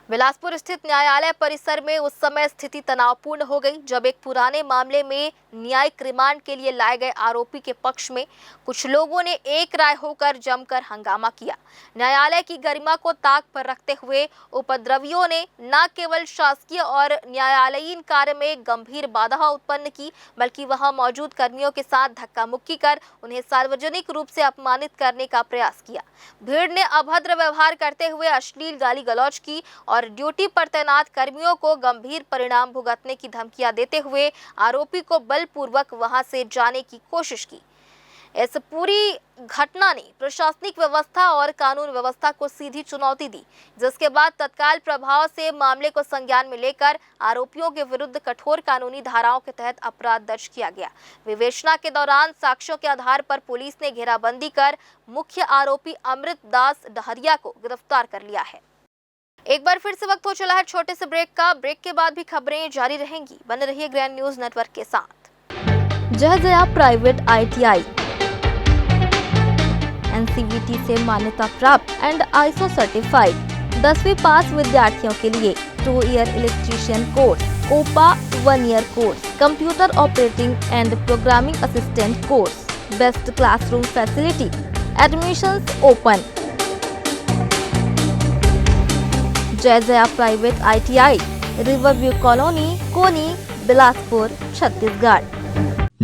बिलासपुर स्थित न्यायालय परिसर में उस समय स्थिति तनावपूर्ण हो गई जब एक पुराने मामले में न्यायिक रिमांड के लिए लाए गए आरोपी के पक्ष में कुछ लोगों ने एक राय होकर जमकर हंगामा किया। न्यायालय की गरिमा को ताक पर रखते हुए उपद्रवियों ने न केवल शासकीय और न्यायालयीन कार्य में गंभीर बाधा उत्पन्न की, बल्कि वहां मौजूद कर्मियों के साथ धक्का मुक्की कर उन्हें सार्वजनिक रूप से अपमानित करने का प्रयास किया। भीड़ ने अभद्र व्यवहार करते हुए अश्लील गाली गलौज की और ड्यूटी पर तैनात कर्मियों को गंभीर परिणाम भुगतने की धमकियां देते हुए आरोपी को बलपूर्वक वहां से जाने की कोशिश की। इस पूरी घटना ने प्रशासनिक व्यवस्था और कानून व्यवस्था को सीधी चुनौती दी, जिसके बाद तत्काल प्रभाव से मामले को संज्ञान में लेकर आरोपियों के विरुद्ध कठोर कानूनी धाराओं के तहत अपराध दर्ज किया गया। विवेचना के दौरान साक्ष्यों के आधार पर पुलिस ने घेराबंदी कर मुख्य आरोपी अमृत दास डहरिया को गिरफ्तार कर लिया है। एक बार फिर से वक्त हो चला है छोटे से ब्रेक का। ब्रेक के बाद भी खबरें जारी रहेंगी, बने रहिए ग्रैंड न्यूज नेटवर्क के साथ। जय जया प्राइवेट ITI NCVT से मान्यता प्राप्त एंड ISO सर्टिफाइड 10वीं पास विद्यार्थियों के लिए 2 year electrician course, OPA 1 year course, computer operating and programming assistant course, best classroom facility, admissions open. Jai Jaya private ITI, Riverview colony, Koni, Bilaspur, Chhattisgarh.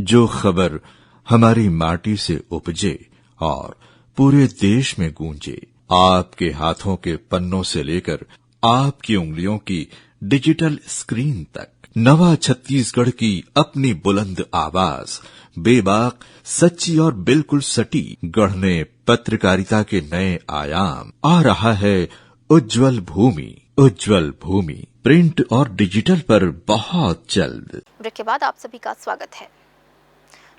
जो खबर हमारी माटी से उपजे और पूरे देश में गूंजे, आपके हाथों के पन्नों से लेकर आपकी उंगलियों की डिजिटल स्क्रीन तक नवा छत्तीसगढ़ की अपनी बुलंद आवाज, बेबाक, सच्ची और बिल्कुल सटीक गढ़ने पत्रकारिता के नए आयाम। आ रहा है उज्जवल भूमि, उज्जवल भूमि प्रिंट और डिजिटल पर बहुत जल्द। ब्रेक के बाद आप सभी का स्वागत है।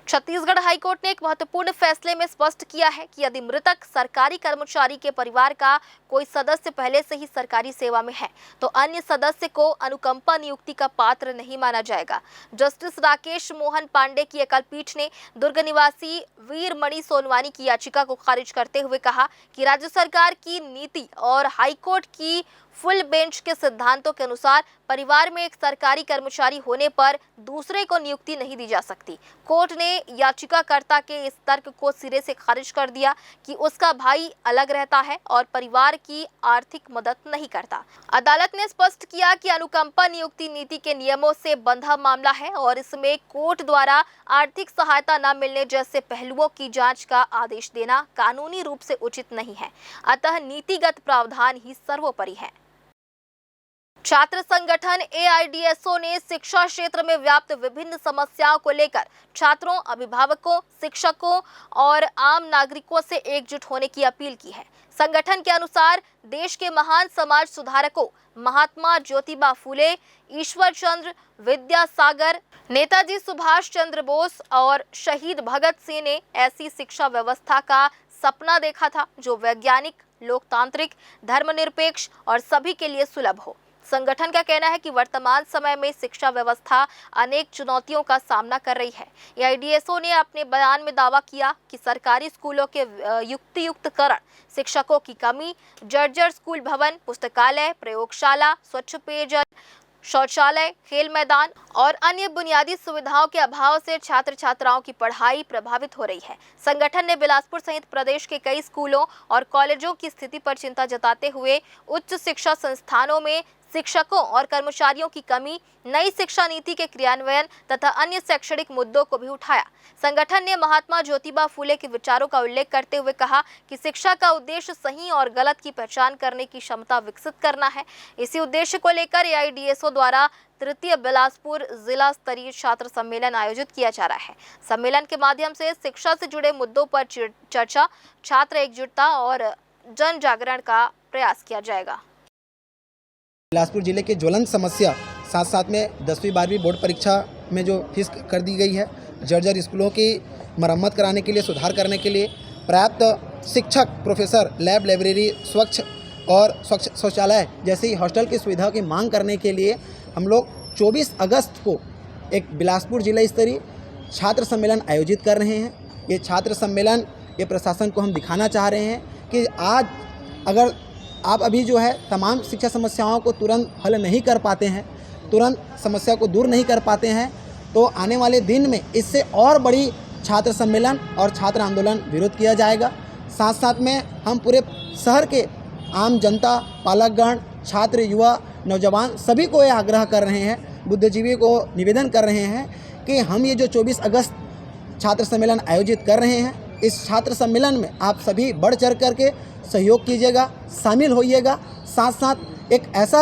छत्तीसगढ़ हाईकोर्ट ने एक महत्वपूर्ण फैसले में स्पष्ट किया है कि यदि मृतक सरकारी कर्मचारी के परिवार का कोई सदस्य पहले से ही सरकारी सेवा में है तो अन्य सदस्य को अनुकंपा नियुक्ति का पात्र नहीं माना जाएगा। जस्टिस राकेश मोहन पांडे की एकल पीठ ने दुर्ग निवासी वीरमणि सोनवानी की याचिका को खारिज करते हुए कहा कि राज्य सरकार की नीति और हाईकोर्ट की फुल बेंच के सिद्धांतों के अनुसार परिवार में एक सरकारी कर्मचारी होने पर दूसरे को नियुक्ति नहीं दी जा सकती। कोर्ट ने याचिकाकर्ता के इस तर्क को सिरे से खारिज कर दिया कि उसका भाई अलग रहता है और परिवार की आर्थिक मदद नहीं करता। अदालत ने स्पष्ट किया कि अनुकंपा नियुक्ति नीति के नियमों से बंधा मामला है और इसमें कोर्ट द्वारा आर्थिक सहायता न मिलने जैसे पहलुओं की जांच का आदेश देना कानूनी रूप से उचित नहीं है। अतः नीतिगत प्रावधान ही सर्वोपरि है। छात्र संगठन AIDSO ने शिक्षा क्षेत्र में व्याप्त विभिन्न समस्याओं को लेकर छात्रों, अभिभावकों, शिक्षकों और आम नागरिकों से एकजुट होने की अपील की है। संगठन के अनुसार देश के महान समाज सुधारकों महात्मा ज्योतिबा फूले, ईश्वर चंद्र विद्यासागर, नेताजी सुभाष चंद्र बोस और शहीद भगत सिंह ने ऐसी शिक्षा व्यवस्था का सपना देखा था जो वैज्ञानिक, लोकतांत्रिक, धर्मनिरपेक्ष और सभी के लिए सुलभ हो। संगठन का कहना है कि वर्तमान समय में शिक्षा व्यवस्था अनेक चुनौतियों का सामना कर रही है। AIDSO ने अपने बयान में दावा किया कि सरकारी स्कूलों के युक्तियुक्तकरण, शिक्षकों की कमी, जर्जर स्कूल भवन, पुस्तकालय, प्रयोगशाला, स्वच्छ पेयजल, शौचालय, खेल मैदान और अन्य बुनियादी सुविधाओं के अभाव से छात्र छात्राओं की पढ़ाई प्रभावित हो रही है। संगठन ने बिलासपुर सहित प्रदेश के कई स्कूलों और कॉलेजों की स्थिति पर चिंता जताते हुए उच्च शिक्षा संस्थानों में शिक्षकों और कर्मचारियों की कमी, नई शिक्षा नीति के क्रियान्वयन तथा अन्य शैक्षणिक मुद्दों को भी उठाया। संगठन ने महात्मा ज्योतिबा फूले के विचारों का उल्लेख करते हुए कहा कि शिक्षा का उद्देश्य सही और गलत की पहचान करने की क्षमता विकसित करना है। इसी उद्देश्य को लेकर AIDSO द्वारा तृतीय बिलासपुर जिला स्तरीय छात्र सम्मेलन आयोजित किया जा रहा है। सम्मेलन के माध्यम से शिक्षा से जुड़े मुद्दों पर चर्चा, छात्र एकजुटता और जन जागरण का प्रयास किया जाएगा। बिलासपुर जिले की ज्वलंत समस्या साथ साथ में 10वीं 12वीं बोर्ड परीक्षा में जो फीस कर दी गई है, जर्जर स्कूलों की मरम्मत कराने के लिए, सुधार करने के लिए पर्याप्त शिक्षक, प्रोफेसर, लैब, लाइब्रेरी, स्वच्छ शौचालय जैसी हॉस्टल की सुविधा की मांग करने के लिए हम लोग 24 अगस्त को एक बिलासपुर जिला स्तरीय छात्र सम्मेलन आयोजित कर रहे हैं। ये छात्र सम्मेलन, ये प्रशासन को हम दिखाना चाह रहे हैं कि आज अगर आप अभी जो है तमाम शिक्षा समस्याओं को तुरंत हल नहीं कर पाते हैं, तुरंत समस्या को दूर नहीं कर पाते हैं, तो आने वाले दिन में इससे और बड़ी छात्र सम्मेलन और छात्र आंदोलन विरोध किया जाएगा। साथ साथ में हम पूरे शहर के आम जनता, पालकगण, छात्र, युवा, नौजवान सभी को ये आग्रह कर रहे हैं, बुद्धिजीवी को निवेदन कर रहे हैं कि हम ये जो 24 अगस्त छात्र सम्मेलन आयोजित कर रहे हैं, इस छात्र सम्मेलन में आप सभी बढ़ चढ़ करके सहयोग कीजिएगा, शामिल होइएगा। साथ साथ एक ऐसा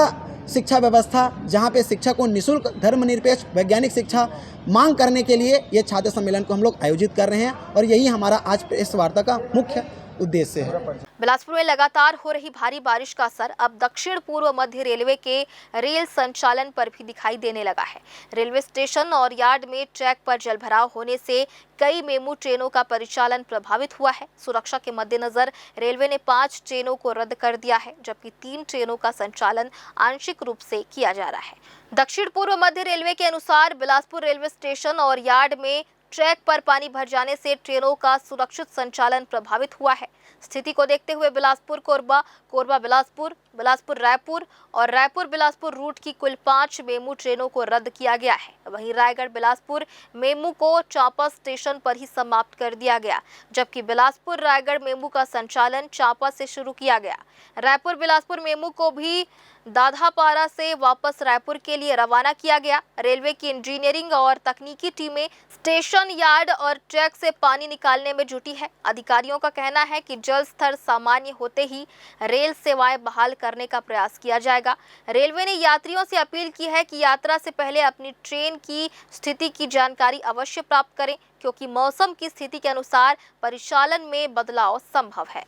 शिक्षा व्यवस्था जहां पे शिक्षा को निःशुल्क, धर्मनिरपेक्ष, वैज्ञानिक शिक्षा मांग करने के लिए ये छात्र सम्मेलन को हम लोग आयोजित कर रहे हैं और यही हमारा आज प्रेस वार्ता का मुख्य उद्देश्य है। बिलासपुर में लगातार हो रही भारी बारिश का असर अब दक्षिण पूर्व मध्य रेलवे के रेल संचालन पर भी दिखाई देने लगा है। रेलवे स्टेशन और यार्ड में ट्रैक पर जलभराव होने से कई मेमू ट्रेनों का परिचालन प्रभावित हुआ है। सुरक्षा के मद्देनजर रेलवे ने 5 ट्रेनों को रद्द कर दिया है, जबकि 3 ट्रेनों का संचालन आंशिक रूप से किया जा रहा है। दक्षिण पूर्व मध्य रेलवे के अनुसार बिलासपुर रेलवे स्टेशन और यार्ड में ट्रैक पर पानी भर जाने से ट्रेनों का सुरक्षित संचालन प्रभावित हुआ है। स्थिति को देखते हुए बिलासपुर कोरबा, कोरबा बिलासपुर, बिलासपुर रायपुर और रायपुर बिलासपुर रूट की कुल 5 मेमू ट्रेनों को रद्द किया गया है। वहीं रायगढ़ बिलासपुर मेमू को चांपा स्टेशन पर ही समाप्त कर दिया गया, जबकि बिलासपुर रायगढ़ मेमू का संचालन चांपा से शुरू किया गया। रायपुर बिलासपुर मेमू को भी दाधापारा से वापस रायपुर के लिए रवाना किया गया। रेलवे की इंजीनियरिंग और तकनीकी टीमें स्टेशन, यार्ड और ट्रैक से पानी निकालने में जुटी है। अधिकारियों का कहना है कि जल स्तर सामान्य होते ही रेल सेवाएं बहाल करने का प्रयास किया जाएगा। रेलवे ने यात्रियों से अपील की है कि यात्रा से पहले अपनी ट्रेन की स्थिति की जानकारी अवश्य प्राप्त करें, क्योंकि मौसम की स्थिति के अनुसार परिचालन में बदलाव संभव है।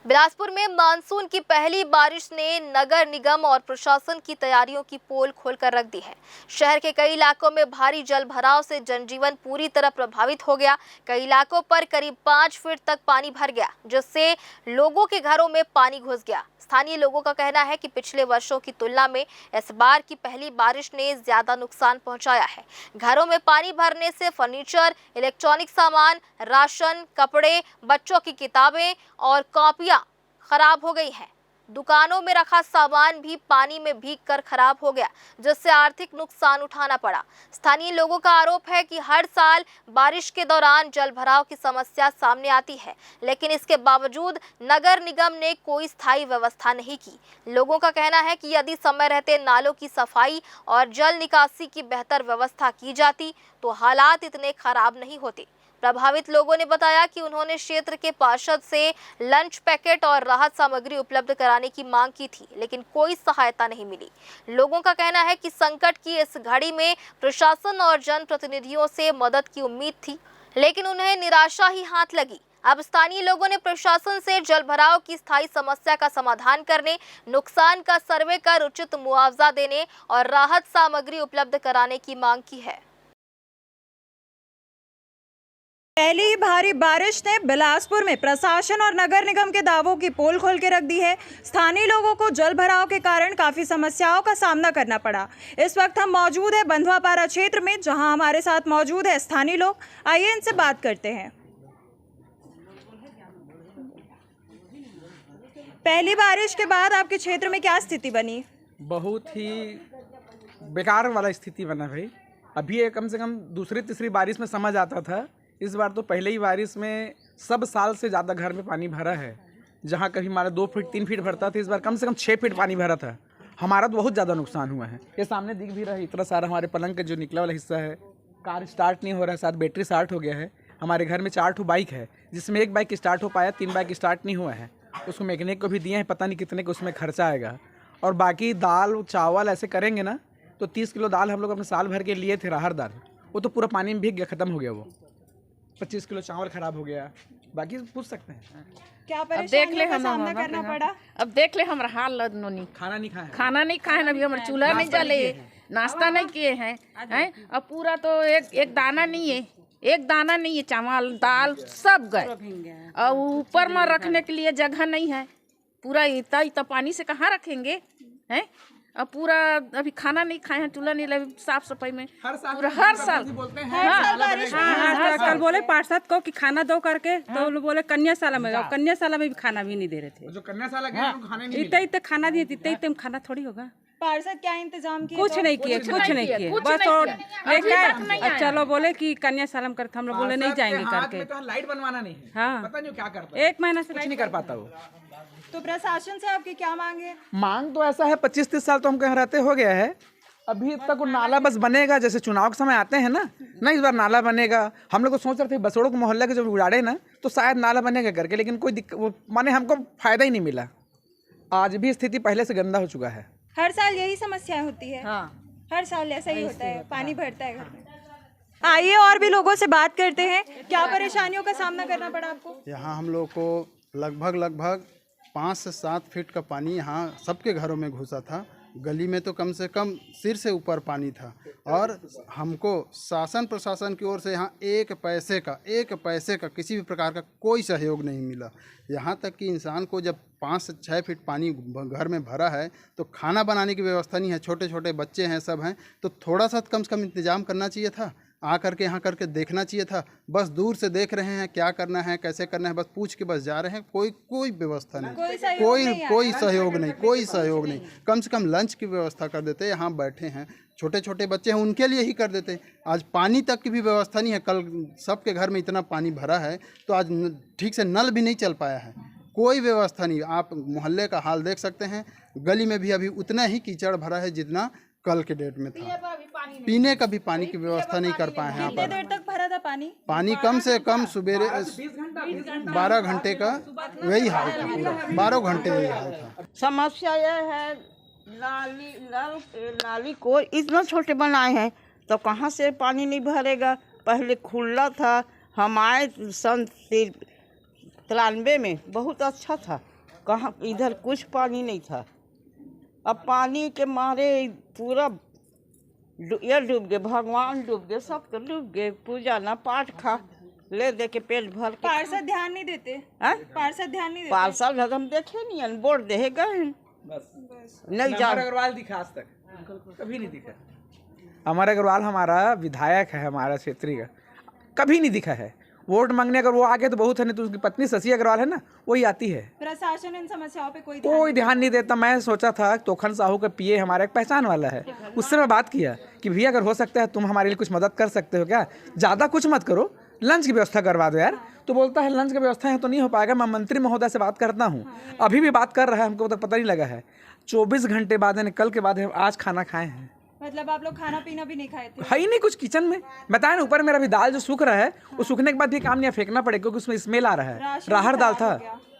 बिलासपुर में मानसून की पहली बारिश ने नगर निगम और प्रशासन की तैयारियों की पोल खोलकर रख दी है। शहर के कई इलाकों में भारी जल भराव से जनजीवन पूरी तरह प्रभावित हो गया। कई इलाकों पर करीब 5 फीट तक पानी भर गया, जिससे लोगों के घरों में पानी घुस गया। स्थानीय लोगों का कहना है कि पिछले वर्षों की तुलना में इस बार की पहली बारिश ने ज्यादा नुकसान पहुंचाया है। घरों में पानी भरने से फर्नीचर, इलेक्ट्रॉनिक सामान, राशन, कपड़े, बच्चों की किताबें और कॉपियां खराब हो गई हैं। दुकानों में रखा सामान भी पानी में भीगकर खराब हो गया, जिससे आर्थिक नुकसान उठाना पड़ा। स्थानीय लोगों का आरोप है कि हर साल बारिश के दौरान जल भराव की समस्या सामने आती है, लेकिन इसके बावजूद नगर निगम ने कोई स्थायी व्यवस्था नहीं की। लोगों का कहना है कि यदि समय रहते नालों की सफाई और जल निकासी की बेहतर व्यवस्था की जाती तो हालात इतने खराब नहीं होते। प्रभावित लोगों ने बताया कि उन्होंने क्षेत्र के पार्षद से लंच पैकेट और राहत सामग्री उपलब्ध कराने की मांग की थी, लेकिन कोई सहायता नहीं मिली। लोगों का कहना है कि संकट की इस घड़ी में प्रशासन और जनप्रतिनिधियों से मदद की उम्मीद थी, लेकिन उन्हें निराशा ही हाथ लगी। अब स्थानीय लोगों ने प्रशासन से जल भराव की स्थायी समस्या का समाधान करने, नुकसान का सर्वे कर उचित मुआवजा देने और राहत सामग्री उपलब्ध कराने की मांग की है। पहली ही भारी बारिश ने बिलासपुर में प्रशासन और नगर निगम के दावों की पोल खोल के रख दी है। स्थानीय लोगों को जल भराव के कारण काफी समस्याओं का सामना करना पड़ा। इस वक्त हम मौजूद है बंधुआपारा क्षेत्र में, जहां हमारे साथ मौजूद है स्थानीय लोग। आइए इनसे बात करते हैं। पहली बारिश के बाद आपके क्षेत्र में क्या स्थिति बनी? बहुत ही बेकार वाला स्थिति बना भाई। अभी कम से कम दूसरी तीसरी बारिश में समझ आता था, इस बार तो पहले ही बारिश में सब साल से ज़्यादा घर में पानी भरा है। जहाँ कभी हमारा 2 फीट 3 फीट भरता था, इस बार कम से कम 6 फीट पानी भरा था। हमारा तो बहुत ज़्यादा नुकसान हुआ है। ये सामने दिख भी रहा है, इतना सारा हमारे पलंग का जो निकला वाला हिस्सा है, कार स्टार्ट नहीं हो रहा है, साथ बैटरी स्टार्ट हो गया है। हमारे घर में 4 बाइक है, जिसमें 1 बाइक स्टार्ट हो पाया, 3 बाइक स्टार्ट नहीं हुआ है। उसको मैकेनिक को भी दिए हैं, पता नहीं कितने का उसमें खर्चा आएगा। और बाकी दाल चावल ऐसे करेंगे ना तो 30 किलो दाल हम लोग अपने साल भर के लिए थे, राहर दाल, वो तो पूरा पानी में भीग गया, ख़त्म हो गया। वो 25 किलो चावल खराब हो गया। बाकी पूछ सकते हैं क्या परेशानियों का सामना करना पड़ा? अब देख ले हमारा हाल नोनी, खाना नहीं खाए, अभी हमारे चूल्हा नहीं जले, नाश्ता नहीं किए हैं। अब पूरा तो एक दाना नहीं है, चावल दाल सब गए। और ऊपर में रखने के लिए जगह नहीं है। पूरा इतना पानी से कहाँ रखेंगे हैं? अब पूरा अभी खाना नहीं खाए हैं, चूल्हा नहीं लगे, साफ सफाई में हर साल कल बोले पार्षद को कि खाना दो करके, तो बोले कन्याशाला में जाओ। कन्याशाला में भी खाना भी नहीं दे रहे थे। जो कन्याशाला गए खाने नहीं, इतना खाना दिए, इतने खाना थोड़ी होगा। पार्षद क्या इंतजाम किए? कुछ नहीं किए बस। और लेकर चलो बोले कि कन्याशाला में करते, हम लोग बोले नहीं जाएंगे करके। तो लाइट बनवाना नहीं है, हाँ पता नहीं क्या करता है। 1 महीना से कुछ नहीं कर पाता वो। तो प्रशासन से आपकी क्या मांग है? मांग तो ऐसा है, 25-30 साल तो हमको यहाँ रहते हो गया है, अभी तक वो नाला बस बनेगा। जैसे चुनाव के समय आते हैं ना, इस बार नाला बनेगा। हम लोग को सोच रहे थे बसोड़ो के मोहल्ले के जब उड़ाड़े ना तो शायद नाला बनेगा करके, लेकिन कोई दिक्कत माने हमको फायदा ही नहीं मिला। आज भी स्थिति पहले से गंदा हो चुका है। हर साल यही समस्या होती है? हाँ, हर साल ऐसा ही होता है, पानी भरता है घर में। आइए और भी लोगों से बात करते हैं। क्या परेशानियों का सामना करना पड़ा आपको? यहाँ हम लोग को लगभग 5 से 7 फीट का पानी यहाँ सबके घरों में घुसा था। गली में तो कम से कम सिर से ऊपर पानी था, और हमको शासन प्रशासन की ओर से यहाँ एक पैसे का किसी भी प्रकार का कोई सहयोग नहीं मिला। यहाँ तक कि इंसान को जब 5 से 6 फीट पानी घर में भरा है तो खाना बनाने की व्यवस्था नहीं है, छोटे छोटे बच्चे हैं, सब हैं, तो थोड़ा सा कम से कम इंतजाम करना चाहिए था। आकर के यहाँ करके देखना चाहिए था। बस दूर से देख रहे हैं, क्या करना है कैसे करना है, बस पूछ के बस जा रहे हैं। कोई व्यवस्था नहीं, कोई सहयोग नहीं। कम से कम लंच की व्यवस्था कर देते। यहाँ बैठे हैं छोटे छोटे बच्चे हैं, उनके लिए ही कर देते। आज पानी तक की भी व्यवस्था नहीं है। कल सबके घर में इतना पानी भरा है तो आज ठीक से नल भी नहीं चल पाया है। कोई व्यवस्था नहीं। आप मोहल्ले का हाल देख सकते हैं, गली में भी अभी उतना ही कीचड़ भरा है जितना कल के डेट में था। पीने का भी पानी की व्यवस्था नहीं कर पाए हैं। कितने देर तक भरा था पानी? पानी कम से कम सुबेरे 12 घंटे का वही हाल था, पूरा 12 घंटे यही हाल था। समस्या यह है नाली को इतना छोटे बनाए हैं तो कहाँ से पानी नहीं भरेगा। पहले खुला था, हम आए सन 93 में, बहुत अच्छा था, कहाँ इधर कुछ पानी नहीं था। अब पानी के मारे पूरा ये डूब गए, भगवान डूब गए, सब तो डूब गए। पूजा ना पाठ खा ले दे के पेट भर के। पार्षद ध्यान नहीं देते? पार्षद ध्यान नहीं देते? पार्षद हम देखे नहीं, वोट दे गए नहीं। अमर अग्रवाल दिखा आज तक? कभी नहीं दिखा। अमर अग्रवाल हमारा विधायक है, हमारा क्षेत्रीय का, कभी नहीं दिखा है। वोट मांगने अगर वो आगे तो बहुत है, नहीं तो उसकी पत्नी शशि अग्रवाल है ना, वही आती है। प्रशासन इन समस्याओं पे कोई ध्यान नहीं देता। मैं सोचा था तोखन साहू का पीए हमारा एक पहचान वाला है, उससे मैं बात किया कि भैया अगर हो सकता है तुम हमारे लिए कुछ मदद कर सकते हो क्या, ज़्यादा कुछ मत करो, लंच की व्यवस्था करवा दो यार। तो बोलता है लंच की व्यवस्था है तो नहीं हो पाएगा, मैं मंत्री महोदय से बात करता हूँ। अभी भी बात कर रहा है, हमको तो पता नहीं लगा है। 24 घंटे बाद यानी कल के बाद आज खाना खाए हैं। मतलब आप लोग खाना पीना भी नहीं खाए थे? है ही नहीं कुछ किचन में। बताया ना, ऊपर मेरा भी दाल जो सूख रहा है, वो सूखने के बाद भी काम नहीं फेंकना पड़ेगा क्योंकि उसमें स्मेल आ रहा है। राहर दाल था,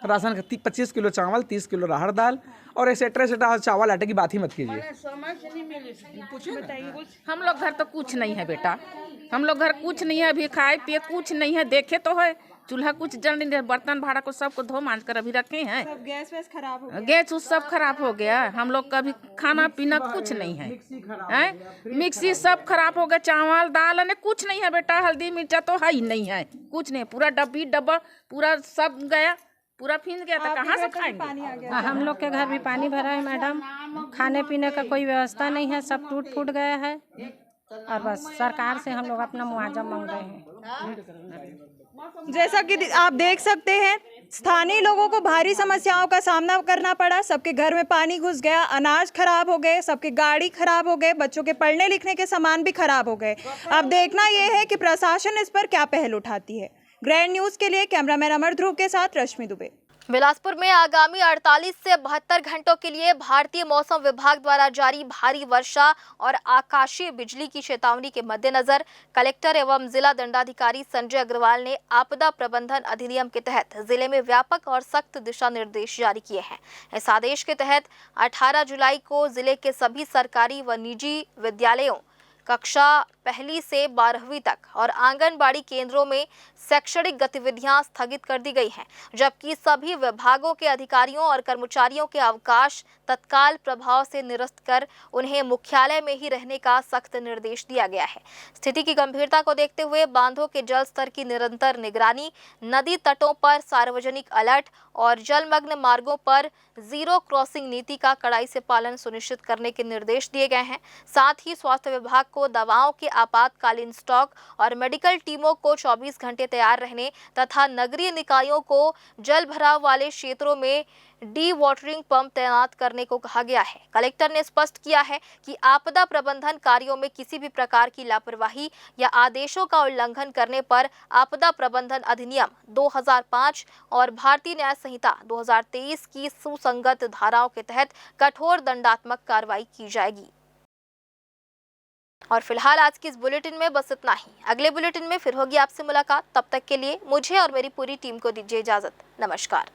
राशन का 25 किलो चावल, 30 किलो राहर दाल और एक्सेट्रा चावल आटे की बात ही मत कीजिए। कुछ बताइए। हम लोग घर तो कुछ नहीं है बेटा, हम लोग घर कुछ नहीं है, अभी खाए पिए कुछ नहीं है। देखे तो है चूल्हा कुछ जल नहीं रहा, बर्तन भाड़ा को सबको धो मांज कर अभी रखे हैं। सब गैस वैस खराब हो गया। गैस उस सब खराब हो गया। हम लोग का भी खाना पीना कुछ नहीं है, मिक्सी सब खराब हो गया। चावल दाल ने कुछ नहीं है बेटा, हल्दी मिर्चा तो है ही नहीं है, कुछ नहीं। पूरा डब्बा पूरा सब गया, पूरा फिन गया था, कहाँ से खाएंगे? पानी आ गया। हम लोग के घर भी पानी भरा है मैडम, खाने पीने का कोई व्यवस्था नहीं है, सब टूट फूट गया है और बस सरकार से हम लोग अपना मुआवजा मांग रहे हैं। जैसा कि आप देख सकते हैं, स्थानीय लोगों को भारी समस्याओं का सामना करना पड़ा। सबके घर में पानी घुस गया, अनाज खराब हो गए, सबके गाड़ी खराब हो गए, बच्चों के पढ़ने लिखने के सामान भी खराब हो गए। अब देखना यह है कि प्रशासन इस पर क्या पहल उठाती है। ग्रैंड न्यूज के लिए कैमरामैन अमर ध्रुव के साथ रश्मि दुबे। बिलासपुर में आगामी 48 से 72 घंटों के लिए भारतीय मौसम विभाग द्वारा जारी भारी वर्षा और आकाशीय बिजली की चेतावनी के मद्देनजर कलेक्टर एवं जिला दंडाधिकारी संजय अग्रवाल ने आपदा प्रबंधन अधिनियम के तहत जिले में व्यापक और सख्त दिशा निर्देश जारी किए हैं। इस आदेश के तहत 18 जुलाई को जिले के सभी सरकारी व निजी विद्यालयों कक्षा 1 से 12वीं तक और आंगनबाड़ी केंद्रों में शैक्षणिक गतिविधियां स्थगित कर दी गई हैं, जबकि सभी विभागों के अधिकारियों और कर्मचारियों के अवकाश तत्काल प्रभाव से निरस्त कर उन्हें मुख्यालय में ही रहने का सख्त निर्देश दिया गया है। स्थिति की गंभीरता को देखते हुए बांधों के जल स्तर की निरंतर निगरानी, नदी तटों पर सार्वजनिक अलर्ट और जलमग्न मार्गों पर जीरो क्रॉसिंग नीति का कड़ाई से पालन सुनिश्चित करने के निर्देश दिए गए हैं। साथ ही स्वास्थ्य विभाग को दवाओं के आपातकालीन स्टॉक और मेडिकल टीमों को 24 घंटे तैयार रहने तथा नगरीय निकायों को जल भराव वाले क्षेत्रों में डी वाटरिंग पंप तैनात करने को कहा गया है। कलेक्टर ने स्पष्ट किया है कि आपदा प्रबंधन कार्यों में किसी भी प्रकार की लापरवाही या आदेशों का उल्लंघन करने पर आपदा प्रबंधन अधिनियम 2005 और भारतीय न्याय संहिता 2023 की सुसंगत धाराओं के तहत कठोर दंडात्मक कार्रवाई की जाएगी। और फिलहाल आज की इस बुलेटिन में बस इतना ही। अगले बुलेटिन में फिर होगी आपसे मुलाकात। तब तक के लिए मुझे और मेरी पूरी टीम को दीजिए इजाजत। नमस्कार।